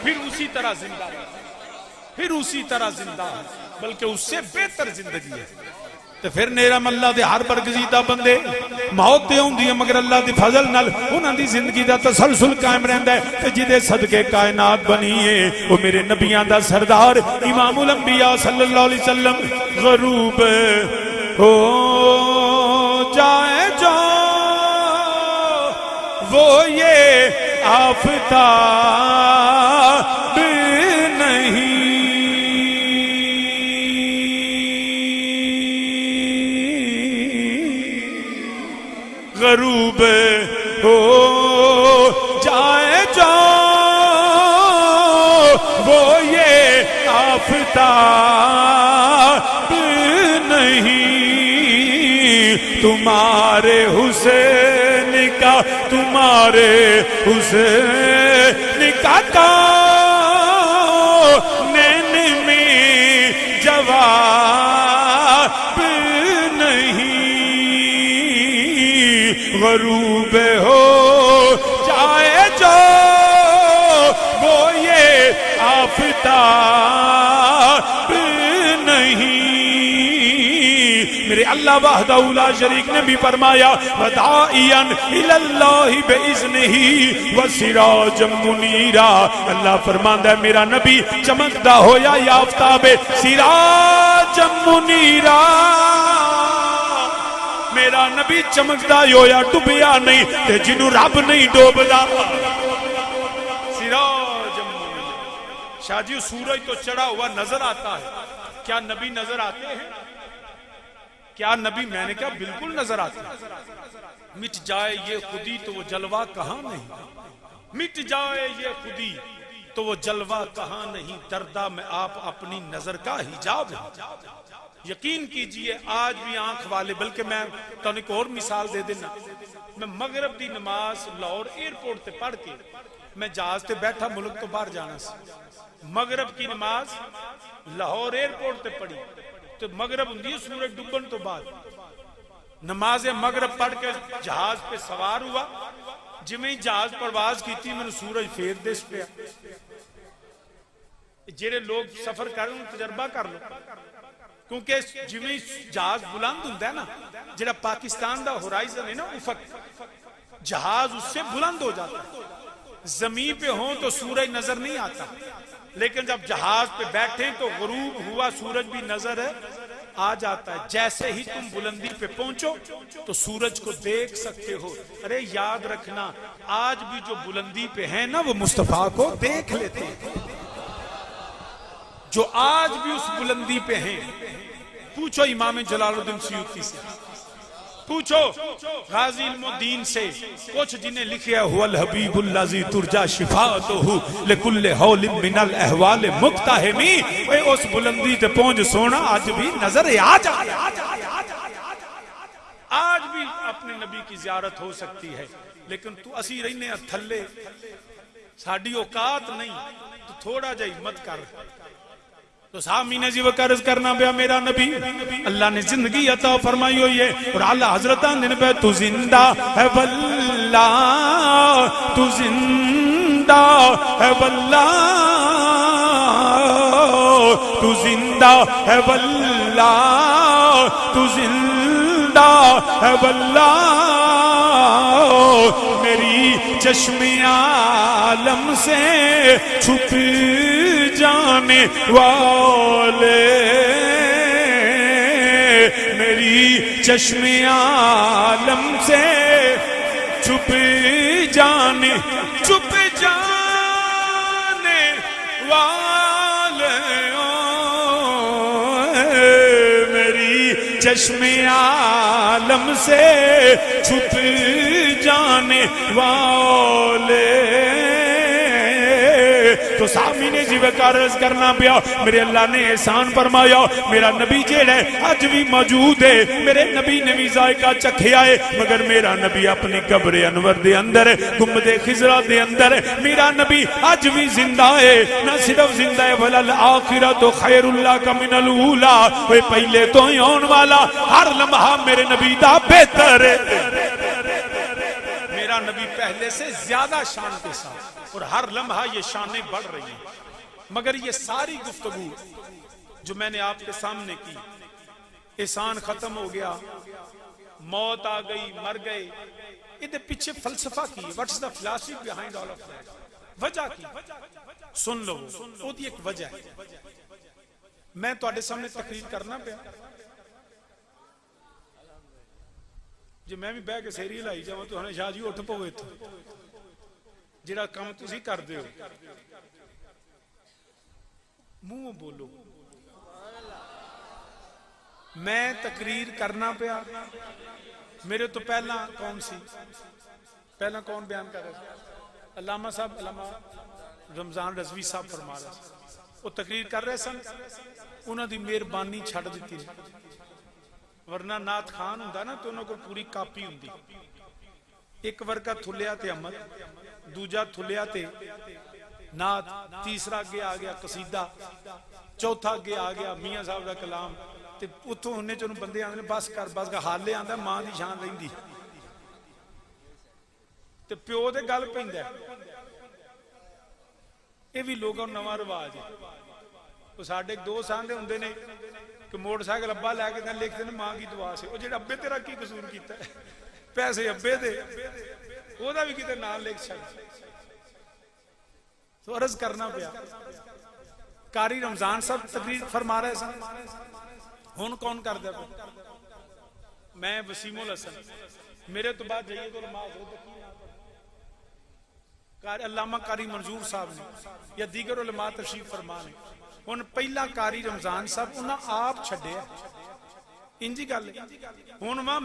پھر اسی طرح زندہ ہے، پھر اسی طرح زندہ ہے، بلکہ اس سے بہتر زندگی ہے۔ تو پھر نیرم اللہ دے ہر برگزیدہ بندے موت دے ہوں دیئے، مگر اللہ دے فضل نال انہاں دی زندگی دا تسلسل قائم رہندا ہے، تے جدے صدقے کائنات بنی ہے وہ میرے نبیان دا سردار امام الانبیاء صلی اللہ علیہ وسلم غروب ہو جائے جو وہ یہ آفتاب نہیں، غروب ہو جائے جو وہ یہ آفتاب نہیں، تمہارے حسین کا، تمہارے حسین کا نین میں جواب نہیں، غروب ہو جائے جو وہ یہ آفتاب نہیں۔ میرے اللہ وحدہ لا شریک نے بھی فرمایا وداعیا الی اللہ باذنہ وسراجا منیرا، اللہ فرماندا ہے میرا نبی چمکدا ہویا یا آفتاب سراجا منیرا، میرا نبی چمکدا ہویا ڈوبیا نہیں تے جنوں رب نہیں ڈوبدا، سراج منیرا۔ شاہ جی سورج تو چڑھا ہوا نظر آتا ہے، کیا نبی نظر آتے ہیں؟ کیا نبی؟ میں نے کہا بالکل نظر آتے ہیں۔ مٹ جائے یہ خودی تو وہ جلوہ کہاں نہیں، مٹ جائے یہ خودی تو وہ جلوہ کہاں نہیں، دردہ میں آپ اپنی نظر کا حجاب ہے۔ یقین کیجئے آج بھی آنکھ والے، بلکہ میں تو ایک اور مثال دے دینا، میں مغرب دی نماز لاہور ایئرپورٹ تے پڑھ کے میں جہاز تے بیٹھا ملک تو باہر جانا سی، مغرب کی نماز لاہور ایئرپورٹ تے پڑھی تو مغرب ہوندی سورج ڈوبن تو بعد، نماز مغرب پڑھ کے جہاز پہ سوار ہوا، جمیں جہاز پرواز کی تھی میں نے سورج پھیر دس پیا۔ جڑے لوگ سفر کر رہے ہیں تجربہ کر لو، کیونکہ جمیں جہاز بلند ہوندا ہے نا، جڑا پاکستان دا ہورائزن ہے نا افق، جہاز اس سے بلند ہو جاتا ہے، زمین پہ ہوں تو سورج نظر نہیں آتا، لیکن جب جہاز پہ بیٹھیں تو غروب ہوا سورج بھی نظر آ جاتا ہے۔ جیسے ہی تم بلندی پہ پہنچو تو سورج کو دیکھ سکتے ہو۔ ارے یاد رکھنا آج بھی جو بلندی پہ ہیں نا وہ مصطفیٰ کو دیکھ لیتے ہیں، جو آج بھی اس بلندی پہ ہیں۔ پوچھو امام جلال الدین سیوطی سے، پوچھو غازی علم الدین سے، کچھ جنہیں لکھے هو الحبیب الذی ترجا شفاعتہ لکل حول من الاحوال مقتحمی، اس بلندی تے پہنچ سونا آج بھی نظر آ جائے، آج بھی اپنے نبی کی زیارت ہو سکتی ہے، لیکن تو اسی رہنے تھلے، ساڑھی اوقات نہیں، تو تھوڑا جا ہمت کر۔ تو سامین جی وقرض کرنا بیا میرا نبی، اللہ نے زندگی عطا فرمائی ہوئی ہے، اور اعلیٰ حضرتان دن پہ تو زندہ ہے واللہ، تو زندہ ہے واللہ، تو زندہ ہے واللہ، تو زندہ ہے واللہ، میری چشم عالم سے چھپ جانے والے، میری چشم عالم سے چھپ جانے والے، میری چشم عالم سے چھپ جانے والے۔ تو سامین جی وقارض کرنا پیا، میرے اللہ نے احسان فرمایا، میرا نبی جیڑا ہے آج بھی موجود ہے، میرے نبی نے بھی ذائقہ چکھیا ہے، مگر میرا نبی اپنی قبر انور دے اندر ہے، گنبد خضرا دے اندر ہے، میرا نبی آج بھی زندہ ہے، نہ صرف زندہ ہے وَلَلْآخِرَةُ خَيْرُ اللَّهَ مِنَ الْأُولَىٰ، وہ پہلے تو ہی آن والا ہر لمحہ میرے نبی دا بہتر ہے، میرا نبی پہلے سے زیادہ شان کے ساتھ، اور ہر لمحہ یہ شانیں بڑھ رہی ہیں۔ مگر یہ ساری گفتگو جو میں نے آپ کے سامنے کی، احسان ختم ہو گیا، موت آ گئی، مر گئے، ادھر پیچھے فلسفہ کی، what's the philosophy behind all of that؟ وجہ کی سن لو، وہ دی ایک وجہ ہے۔ میں تو آڈے سامنے تقریر کرنا پہ جو میں بھی بے کے سہری لائی جاؤں تو ہمیں شاہ جی اٹھ پوئے تھے، جڑا کام تسی کر دے ہو، منہ بولو۔ میں تقریر کرنا پیا، میرے تو پہلا کون سی، پہلا کون بیان کر رہا ہے؟ علامہ صاحب، علامہ رمضان رضوی صاحب فرما رہا ہے، وہ تقریر کر رہے سن، انہوں دی مہربانی چھڑ دیتی ہے، ورنہ نات خان ہوندا نا تو انہوں کو پوری کاپی ہوندی، ایک ورکہ تھلیا تے احمد، دوجا تھلیا تے نات، تیسرا آگے آ گیا قصیدہ، چوتھا آگے آ گیا میاں صاحب کا کلام، تے اتھوں انہیں چونوں بندے آنے بس کا حالے آندہ ماں دی شان رہن دی، تے پیو دے گل پہندہ ہے، یہ بھی لوگوں نواں رواج ہے۔ وہ ساڑھے ایک دو ساندے ہوندے نے کہ موٹر سائیکل ابا لے کے دن لکھتے ہیں ماں کی دعا سے، وہ جڑے ابے تیرا کی قصور کیتا ہے، پیسے ابے دے، وہ دا بھی کتے نام لکھ سکتے۔ تو عرض کرنا پیا، قاری رمضان صاحب تقریر فرما رہے سن، ہون کون کر دیا پہ؟ میں وسیم الحسن، میرے تو بعد جائیے تو علماء علامہ قاری منظور صاحب نے یا دیگر علماء تشریف فرما نے، ان پہلا قاری رمضان صاحب انہاں آپ چھڑے ہیں، ਇੰਜੀ ਗੱਲ ਹੁਣ ਵਾ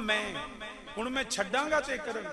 ਹੁਣ ਮੈਂ ਛੱਡਾਂਗਾ ਤੇ ਕਰਨ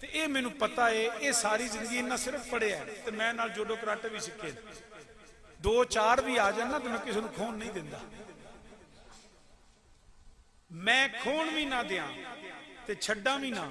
ਤੇ ਇਹ ਮੈਨੂੰ ਪਤਾ ਹੈ ਇਹ ਸਾਰੀ ਜ਼ਿੰਦਗੀ ਇਹਨਾਂ ਸਿਰਫ ਪੜਿਆ ਤੇ ਮੈਂ ਨਾਲ ਜੋਡੋ ਕਰਾਟੇ ਵੀ ਸਿੱਖੇ ਦੋ ਚਾਰ ਵੀ ਆ ਜਾਣ ਨਾ ਤੇ ਮੈਂ ਕਿਸੇ ਨੂੰ ਖੋਣ ਨਹੀਂ ਦਿੰਦਾ ਮੈਂ ਖੋਣ ਵੀ ਨਾ ਦਿਆਂ ਤੇ ਛੱਡਾਂ ਵੀ ਨਾ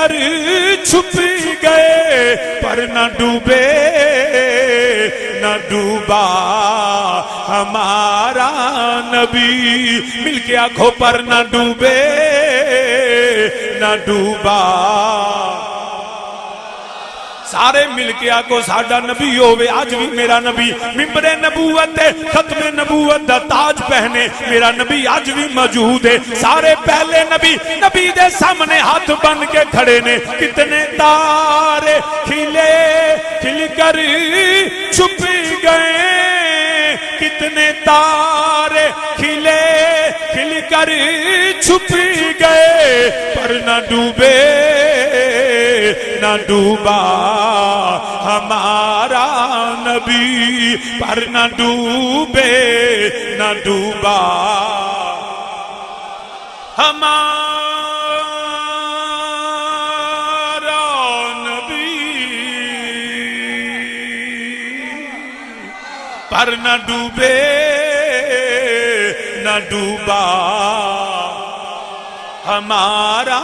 کر چھپ گئے پر نہ ڈوبے نہ ڈوبا ہمارا نبی، مل کے آنکھوں پر نہ ڈوبے نہ ڈوبا، سارے مل کے آکو ساڈا نبی ہوئے، آج بھی میرا نبی ممبر نبوت ہے، ختم نبوت دا تاج پہنے میرا نبی آج بھی موجود ہے۔ سارے پہلے نبی نبی دے سامنے ہاتھ بن کے کھڑے نے، کتنے تارے کھلے کھل کر چھپ گئے، کتنے تارے کھلے کھل کر چھپ گئے پر نہ ڈوبے نہ ڈوبا ہمارا نبی، پر نہ ڈوبے نہ ڈوبا ہمارا نبی، پر نہ ڈوبے نہ ڈوبا ہمارا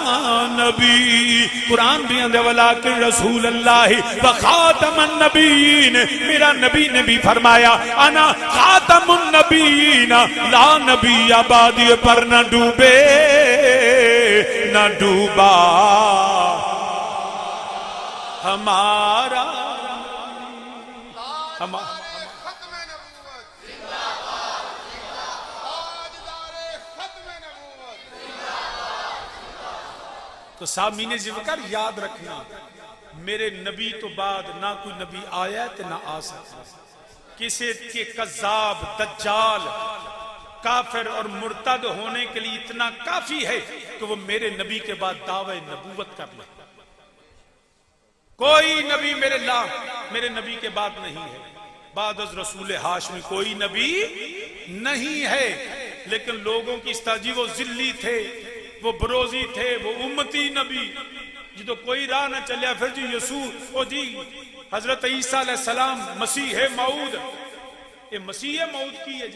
نبی۔ قرآن بھی اندھے ولیکن رسول اللہ وخاتم النبیین، میرا نبی نے بھی فرمایا انا خاتم النبیین لا نبی آبادی، پر نہ ڈوبے نہ ڈوبا ہمارا تو سامعین ذکر یاد رکھنا، میرے نبی تو بعد نہ کوئی نبی آیا ہے نہ آ سکتا، کسی کے کذاب دجال کافر اور مرتد ہونے کے لیے اتنا کافی ہے کہ وہ میرے نبی کے بعد دعوی نبوت کر لے۔ کوئی نبی میرے نبی کے بعد نہیں ہے، بعد از رسول ہاشمی کوئی نبی نہیں ہے، لیکن لوگوں کی استاجی وہ ذلی تھے، وہ بروزی تھے، وہ امتی نبی جی تو کوئی راہ نہ چلیا، پھر جی یسوع او جی حضرت عیسیٰ علیہ السلام مسیح موعود، یہ مسیح موعود کی ہے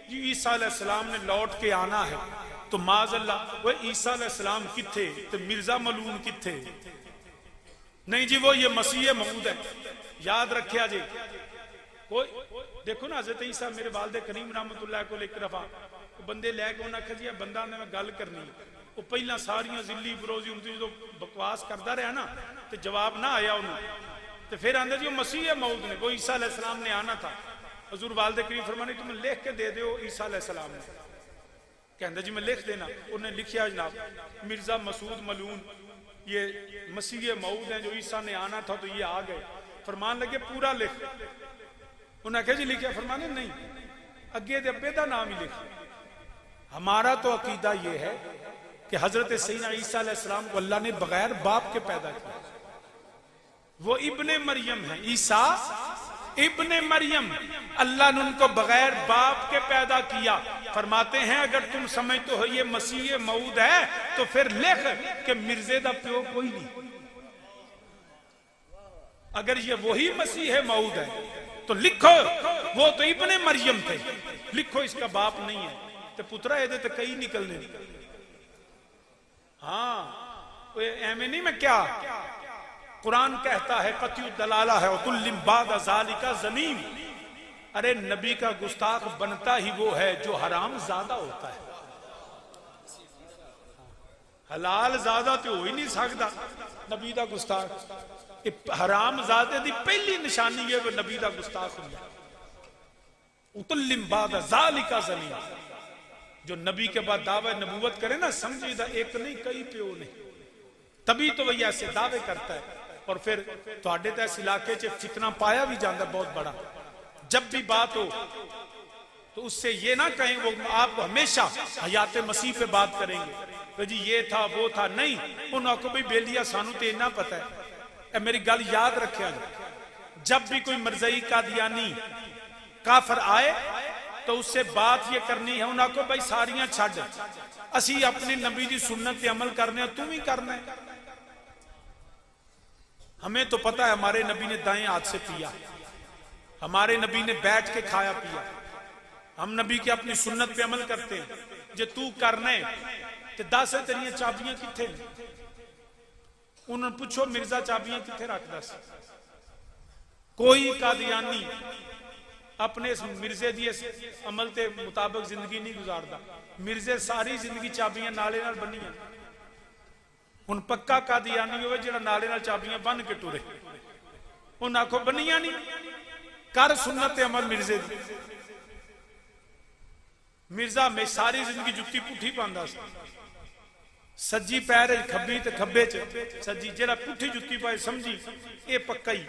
جی عیسیٰ علیہ السلام نے لوٹ کے آنا ہے، تو معاذ اللہ وہ عیسیٰ علیہ السلام کتھے تو مرزا ملعون کتھے، نہیں جی وہ یہ مسیح موعود ہے، یاد رکھیا جی۔ کوئی دیکھو نا حضرت عیسیٰ میرے والد کریم رحمت اللہ کو ایک دفعہ بندے لے کے انہاں کہا بندہ نے میں گل کرنی، وہ پہلا ساریاں ذلی بروزی امتی جو بکواس کرتا رہا نا تو جواب نہ آیا انہوں، تو پھر آندھا جی وہ مسیح موعود نے، وہ عیسیٰ علیہ السلام نے آنا تھا، حضور والد کریم فرمانے تمہیں لکھ کے دے دیو عیسیٰ علیہ السلام نے، کہندہ جی میں لکھ دینا، انہیں لکھیا جناب مرزا مسعود ملعون یہ مسیح موعود ہیں جو عیسیٰ نے آنا تھا تو یہ آ گئے، فرمان لگے پورا لکھ، انہوں نے کہا جی لکھیا، فرمانے نہیں اگے دے ابے دا نام ہی لکھ۔ ہمارا تو عقیدہ یہ ہے کہ حضرت سیدنا عیسیٰ علیہ السلام کو اللہ نے بغیر باپ کے پیدا کیا، وہ ابن مریم ہیں، عیسیٰ ابن مریم، اللہ نے ان کو بغیر باپ کے پیدا کیا۔ فرماتے ہیں اگر تم سمجھتے ہو یہ مسیح موعود ہے تو پھر لکھ کہ مرزے دا پیو کوئی نہیں، اگر یہ وہی مسیح موعود ہے تو لکھو وہ تو ابن مریم تھے، لکھو اس کا باپ نہیں ہے، تو پترا یہ تو کئی نکلنے، ہاں ایمیں نہیں میں کیا، قرآن کہتا ہے قطعی الدلالہ ہے وَكُلٍ بَعْدَ ذَلِكَ زمین، ارے نبی کا گستاخ بنتا ہی وہ ہے جو حرام زیادہ ہوتا ہے، حلال زیادہ تو ہو ہی نہیں سکتا نبی دا گستاخ، حرام زیادہ دی پہلی نشانی ہے وہ نبی دا گستاخ ہوتا ہے۔ وَكُلٍ بَعْدَ ذَلِكَ زمین، جو نبی کے بعد دعوی نبوت کرے نا سمجھیدہ ایک نہیں کئی پیو نہیں، تبھی تو وہی ایسے دعوے کرتا ہے، اور پھر تو آڈے تا اس علاقے چے فتنہ پایا بھی جاندہ بہت بڑا، جب بھی بات ہو تو اس سے یہ نہ کہیں وہ آپ کو ہمیشہ حیات مسیح پہ بات کریں گے کہ جی یہ تھا وہ تھا، نہیں انہوں کو بھی بیلیا سانو تے نہ پتہ ہے، اے میری گل یاد رکھیا جب بھی کوئی مرزائی قادیانی کافر آئے تو اس سے بات یہ کرنی ہے انہوں کو بھائی ساریاں چھڑ اسی اپنے نبی دی سنت پہ عمل کرنے ہیں، تم ہی کرنا ہے، ہمیں تو پتا ہے ہمارے نبی نے دائیں ہاتھ سے پیا، ہمارے نبی نے بیٹھ کے کھایا پیا، ہم نبی کے اپنی سنت پہ عمل کرتے ہیں، جے تو کرنے تو 10 تیریاں چابیاں کتھے انہوں پوچھو مرزا چابیاں کتنے رکھدا سی؟ کوئی قادیانی اپنے اس مرزے دی اس عمل تے مطابق زندگی نہیں گزاردا. مرزے ساری زندگی چابیاں نالے نال بنیاں. ہن پکا قادیانی ہوئے جڑا نالے نال چابیاں بن کے ٹرے، انہوں آکھو بنیاں نہیں، کر سنت عمل مرزے دی. مرزا میں ساری زندگی جتی پٹھی پاندا سی، سجی پیر کھبی تے کھبے چ سجی، جڑا پٹھی جتی پائے سمجھی اے پکا ہی.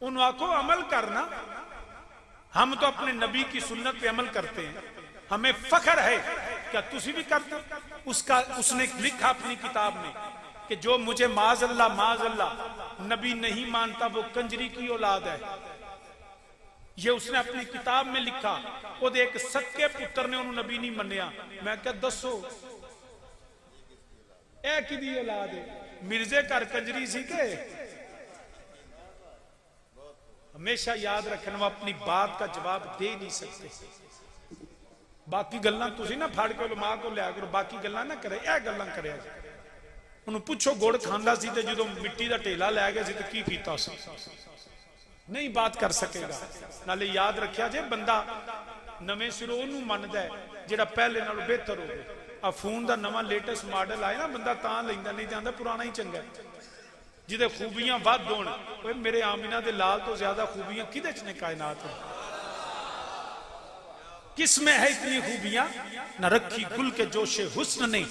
انہوں آکھو عمل کرنا، ہم تو اپنے نبی کی سنت پہ عمل کرتے ہیں، ہمیں فخر ہے. کیا تسی بھی کرتے؟ اس نے لکھا اپنی کتاب میں کہ جو مجھے معاذ اللہ نبی نہیں مانتا وہ کنجری کی اولاد ہے. یہ اس نے اپنی کتاب میں لکھا. وہ ایک سکے پتر نے انہوں نبی نہیں منیا. میں کہا دسو اے کدی اولاد ہے؟ مرزے کر کنجری سی کہ؟ ہمیشہ یاد رکھنا وہ اپنی بات کا جواب دے نہیں سکتے. باقی گلاں تسی نہ پھاڑ کے علماء کو لیا کرو، باقی گلاں نہ کرے، اے گلاں کرے. انہوں پوچھو گوڑ کھاندا سی تے جدوں مٹی دا ٹیلا لے گئے سی تے کی کیتا سی؟ نہیں بات کر سکے گا. نالے یاد رکھیا جے بندہ نویں سروں اونوں مندا ہے جڑا پہلے نالوں بہتر ہوے. آ فون دا نواں لیٹسٹ ماڈل آیا نا، بندہ تاں لیندا نہیں جاندا پرانا ہی چنگا ہے جدے خوبیاں ود ہون. اوے میرے آمینہ دے لال تو زیادہ خوبیاں کدے چ نے کائنات میں؟ کس میں ہے اتنی خوبیاں؟ نہ رکھی گل کے جوش حسن نے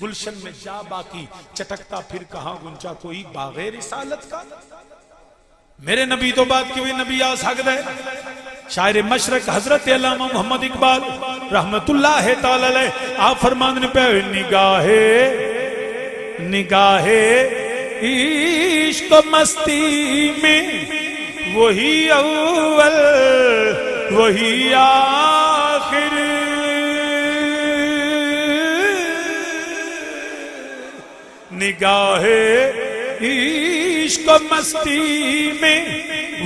گلشن میں جا باقی، چٹکتا پھر کہاں گنجا کوئی باغ رسالت کا. میرے نبی تو بات کی ہوئی نبی آ سکتا ہے. شاعر مشرق حضرت علامہ محمد اقبال رحمت اللہ تعالی علیہ آپ فرمان نے پہ نگاہ عشق مستی میں وہی اول وہی آخر، نگاہ عشق مستی میں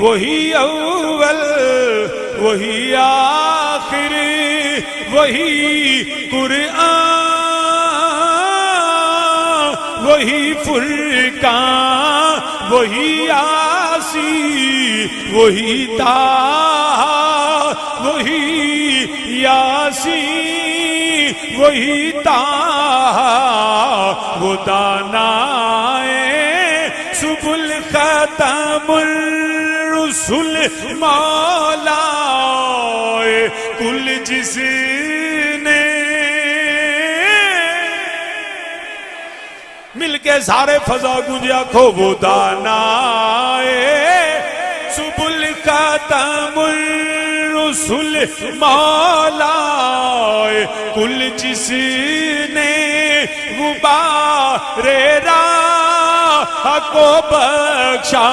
وہی اول وہی آخر، وہی قرآن وہی فرقان وہی یاسی وہی طٰہٰ وہی یاسی وہی طٰہٰ، وہ دانائے سبل ختم الرسل مولا کل جس نے مل کے سارے فضا گونجا کھو، وہ دانائے سبل ختم الرسل مولا کل جس نے غبار راہ کو بخشا،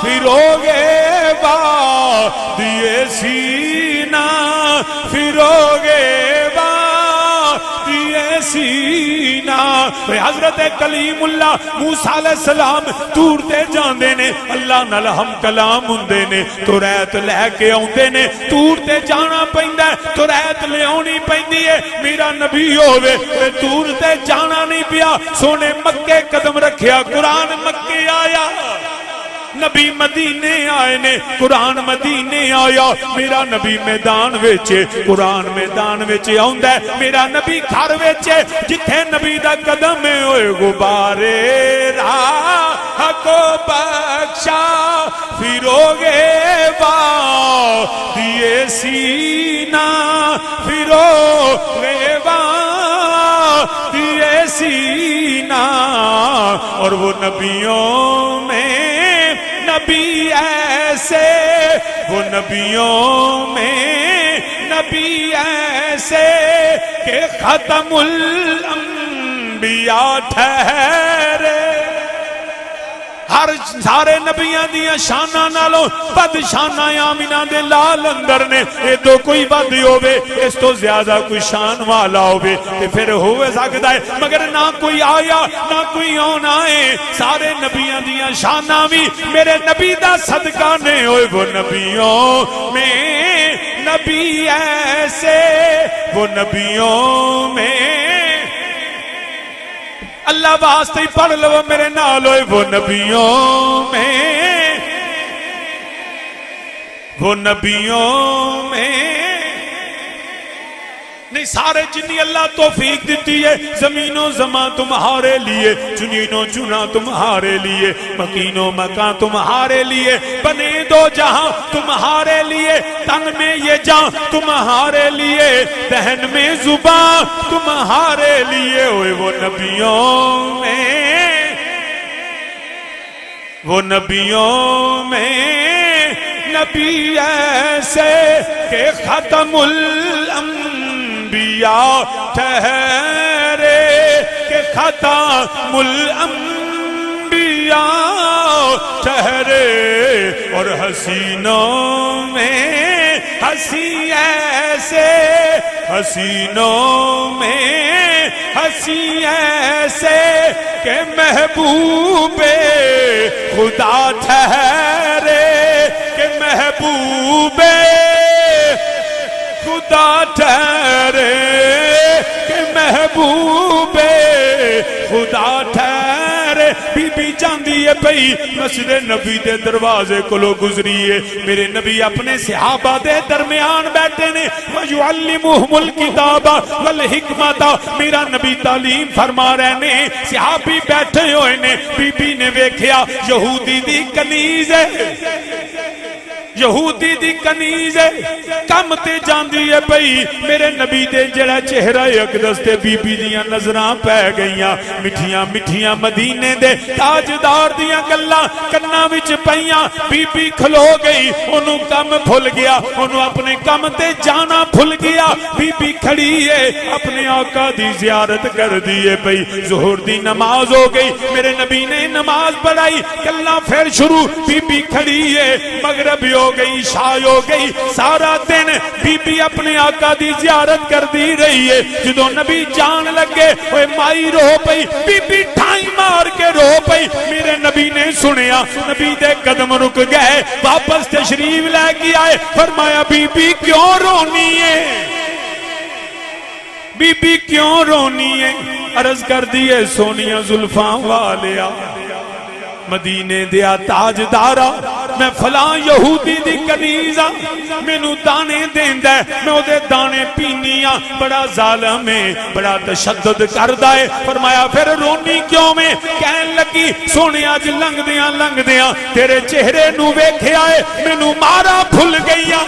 فروغے وادی سینہ فروغے وادی سینہ. حضرت کلیم اللہ موسیٰ علیہ السلام تور تے جاندے نے، اللہ نال ہم کلام ہوندے نے، تو ریت لے کے آوندے نے. تور تے جانا پیندا ہے تو ریت لے آونی پیندی ہے. میرا نبی ہووے تور تے جانا نہیں پیا، سونے مکے قدم رکھیا، قرآن مکے آیا، نبی مدینے آئے نے، قرآن مدینے آیا. میرا نبی میدان ویچے، قرآن میدان ویچے آؤندا ہے. میرا نبی گھر ویچے جتھے نبی دا قدم ہوئے، غبارے راہ کو بخشا، فروغے وادی سینہ فروغے وادی سینہ. اور وہ نبیوں میں نبی ایسے، وہ نبیوں میں نبی ایسے کہ ختم الانبیاء ٹھہرے. ہر سارے نبیاں دیاں شاناں نالوں بد شاناں آمینہ دے لال اندر نے. اے تو کوئی بد ہووے، اس تو زیادہ کوئی شان والا ہووے تے پھر ہوئے سکدا ہے، مگر نہ کوئی آیا نہ کوئی آنا ہے. سارے نبیاں دیاں شاناں بھی میرے نبی دا صدقہ نے ہوئے. وہ نبیوں میں نبی ایسے، وہ نبیوں میں اللہ واسطے ہی پڑھ لو میرے نال ہوئے وہ نبیوں میں نہیں سارے جنی اللہ توفیق دیتی ہے زمین و زمان تمہارے لیے چنین و چنا تمہارے لیے مکین و مکان تمہارے لیے بنے دو جہاں تمہارے لیے تن میں یہ جان تمہارے لیے دہن میں زبان تمہارے لیے ہوئے وہ نبیوں میں نبی ایسے کہ ختم الانبیاء ٹھہرے کہ ختم الانبیاء ٹھہرے اور حسینوں میں ہنسی ایسے حسینوں میں ہنسی ایسے کہ محبوب خدا ٹھہرے کہ محبوب خدا ٹھہرے کہ محبوب خدا ٹھہرے بی بی جاندی ہے پئی مسجد نبی دے دروازے کولو گزریے میرے نبی اپنے صحابہ دے درمیان بیٹھے نے وَيُعَلِّمُهُمُ الْكِتَابَ وَالْحِكْمَةَ میرا نبی تعلیم فرما رہے نے صحابی بیٹھے ہوئے نے بی بی نے ویکھیا یہودی دی کنیز ہے یہودی دی کنیز ہے کم تے جاندی ہے پئی میرے نبی دے جڑا چہرہ اقدس تے بی بی دیاں نظراں پہ گئیاں مٹھیاں مٹھیاں مدینے دے تاجدار دیاں گلاں کناں وچ پئیاں بی بی کھلو گئی انہوں کم بھول گیا انہوں اپنے کم تے جانا بھول گیا بی بی کھڑی ہے اپنے آقا دی زیارت کر دیے پئی ظہر دی نماز ہو گئی میرے نبی نے نماز پڑھائی گلاں پھر شروع بی بی کھڑی ہے مغرب ہو گئی عشاء ہو گئی سارا دن بی بی اپنے آقا دی زیارت کر دی رہی ہے جدو نبی جان لگے وہ مائی رو پئی بی بی ٹھائی مار کے رو پئی میرے نبی نے سنیا نبی دے قدم رک گئے واپس تشریف لے کے آئے فرمایا بی بی کیوں رونی ہے بی بی کیوں رونی ہے عرض کر دیے سونیاں زلفاں والیا مدینے دیا تاجدارا میں فلاں یہودی دی کنیزا مینوں دانے دیندہ ہے میں او دے دانے پینیاں بڑا ظالم ہے بڑا تشدد کردہ ہے فرمایا پھر رونی کیوں میں کہن لگی سونے آج لنگ دیاں تیرے چہرے نو ویکھے آئے مینوں مارا بھول گئیا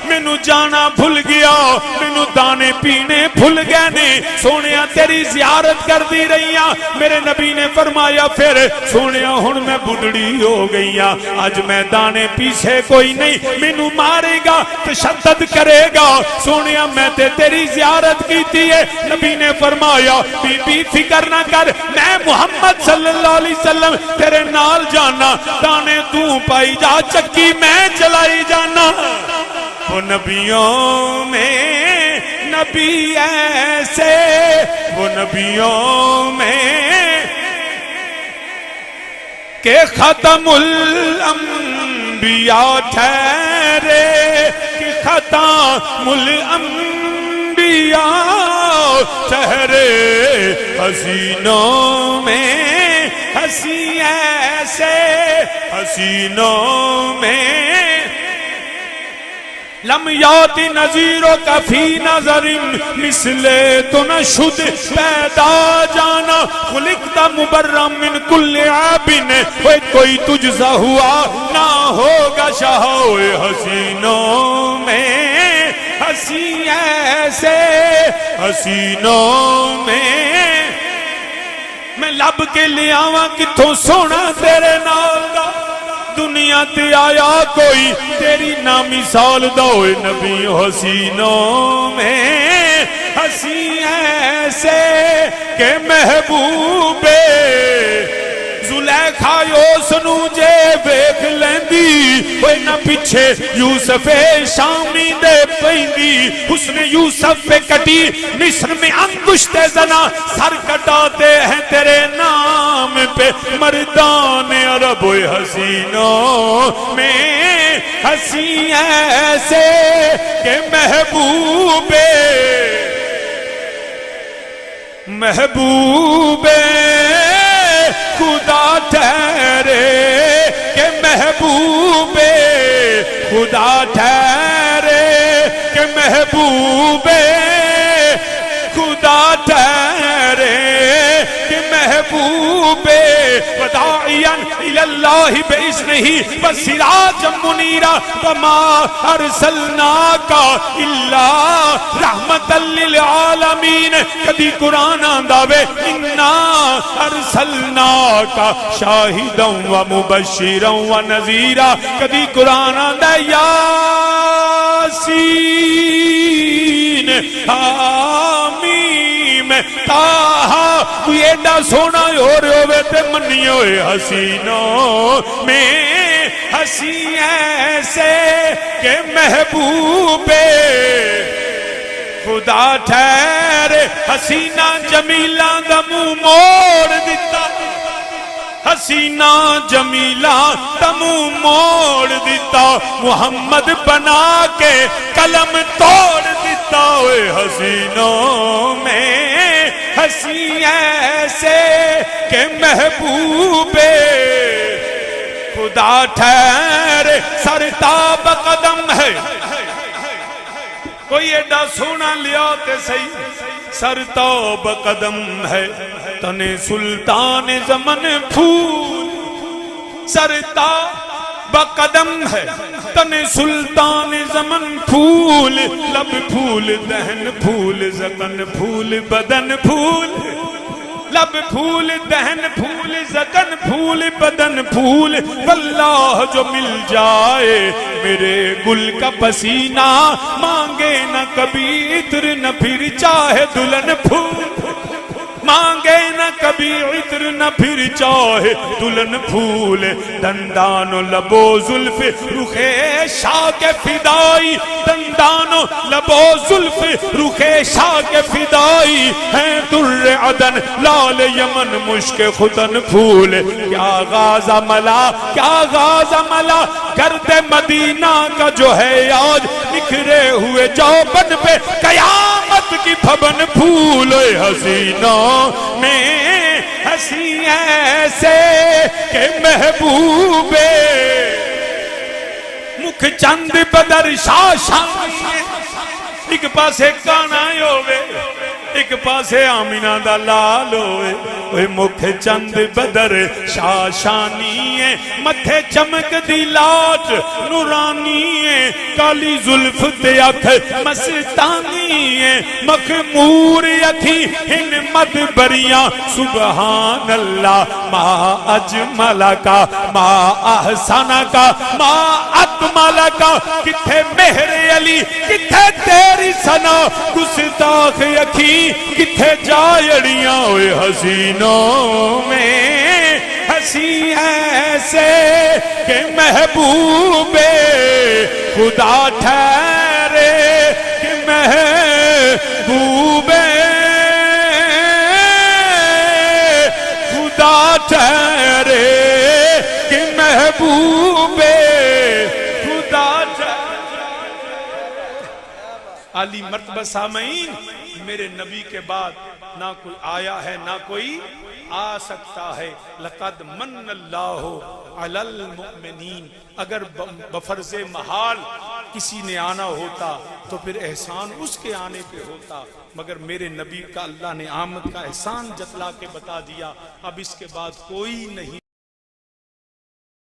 مینو جانا بھول گیا مینو دانے پینے بھول گئے نے سونیا تیری زیارت کر دی رہیاں میرے نبی نے فرمایا پھر سونیا ہن میں بڑھڑی ہو گئیاں آج میں دانے پیچھے کوئی نہیں مینو مارے گا تشدد کرے گا سونیا میں تے تیری زیارت کیتی ہے نبی نے فرمایا بی بی فکر نہ کر میں محمد صلی اللہ علیہ وسلم تیرے نال جانا دانے تو پائی جا چکی میں چلائی جانا وہ نبیوں میں نبی ایسے وہ نبیوں میں کہ ختم الانبیاء ٹھہرے کہ ختم الانبیاء ٹھہرے حسینوں میں ہنسی ایسے حسینوں میں لم یاتی نظیروں کا فی نظر مثلے تو نہ شد پیدا جانا خلقتا مبرم من کل عابن کوئی تجزا ہوا نہ ہوگا شہوئے حسینوں میں ہنسی ایسے حسینوں میں لب کے لے آواں کتھوں سونا تیرے نال دا دنیا تے آیا کوئی تیری نامی سال دوئے نبی حسینوں میں ہنسی ایسے کہ محبوب زلیخا یوسنو جے ویکھ لیندی وہ نہ پیچھے یوسف شامی دے پیندی حسن یوسف پہ کٹی مصر میں انگشت زنا سر کٹاتے ہیں تیرے نام پہ مردان عرب حسینوں میں ہنسی ایسے کہ محبوب محبوب خدا ٹھہرے کہ محبوب خدا ٹھہرے کہ محبوب خدا ٹھہرے کہ محبوب وداعیا الی اللہ باذنہ وسراجا منیرا وما ارسلناک الا رحمتا للعالمین. کبھی قرآن آندا وے انا ارسلناک شاہدا ومبشرا ونذیرا. کبھی قرآن آندا یاسین حامیم تاہا. کوئی ایڈا سونا ہو رہے ہوئے تے منی ہوئے حسینوں میں ہسی ایسے کہ محبوب خدا ٹھہرے. حسینہ جمیلہ دا منہ موڑ دیتا, حسینہ جمیلہ دا منہ موڑ دیتا, محمد بنا کے قلم توڑ دیتا. ہوئے حسینوں میں ہسی ایسے کہ محبوب خدا ٹھہرے. سرتاب قدم ہے کوئی ایڈا سونا لیا تے صحیح, سرتاب قدم ہے تن سلطان زمن پھول. سرتاب قدم ہے تن سلطان زمن پھول. لب پھول دہن پھول زبن پھول بدن پھول. لب پھول دہن پھول زدن پھول بدن پھول. واللہ جو مل جائے میرے گل کا پسینہ مانگے نہ کبھی عطر نہ پھر چاہے دلہن پھول. مانگے نہ کبھی عطر نہ پھر چاہے دلہن پھول. دندان و لب و زلف رخ شاہ کے فدائی. دندان و لب و زلف رخ شاہ کے فدائی ہیں در عدن لال یمن مشک ختن پھول. کیا غازہ ملا کیا غازہ ملا گرد مدینہ کا جو ہے آج نکھرے ہوئے جوبن پہ قیامت کی پھبن پھول. حسینوں میں ہسی ایسے کہ محبوب مکھ چند بدر شاشانی. ایک پاسے کانا ہوئے ایک پاسے آمینہ دا لال ہوئے. وہ مکھ چند بدر شاشانی ہے متھے چمک دی لاٹ نورانی ہے. کالی زلف تے اکھ مستانی ہے مخمور اکھی ہن مد بریاں. سبحان اللہ ما اجمل کا ما احسن کا ما اکمل کا. کتھے مہر علی کتھے تیری ثنا گستاخ اکھی کتھے جائڑیاں. ہوئے حسینوں میں ہسی ایسے کہ محبوب خدا ٹھہرے کہ محبوب خدا ٹھہرے کہ محبوب خدا ٹھہرے. عالی مرتبہ سامعین, میرے نبی کے بعد نہ کوئی آیا ہے نہ کوئی آ سکتا ہے. لقد من اللہ علی المؤمنین. اگر بفرض محال کسی نے آنا ہوتا تو پھر احسان اس کے آنے پہ ہوتا, مگر میرے نبی کا اللہ نے آمد کا احسان جتلا کے بتا دیا. اب اس کے بعد کوئی نہیں.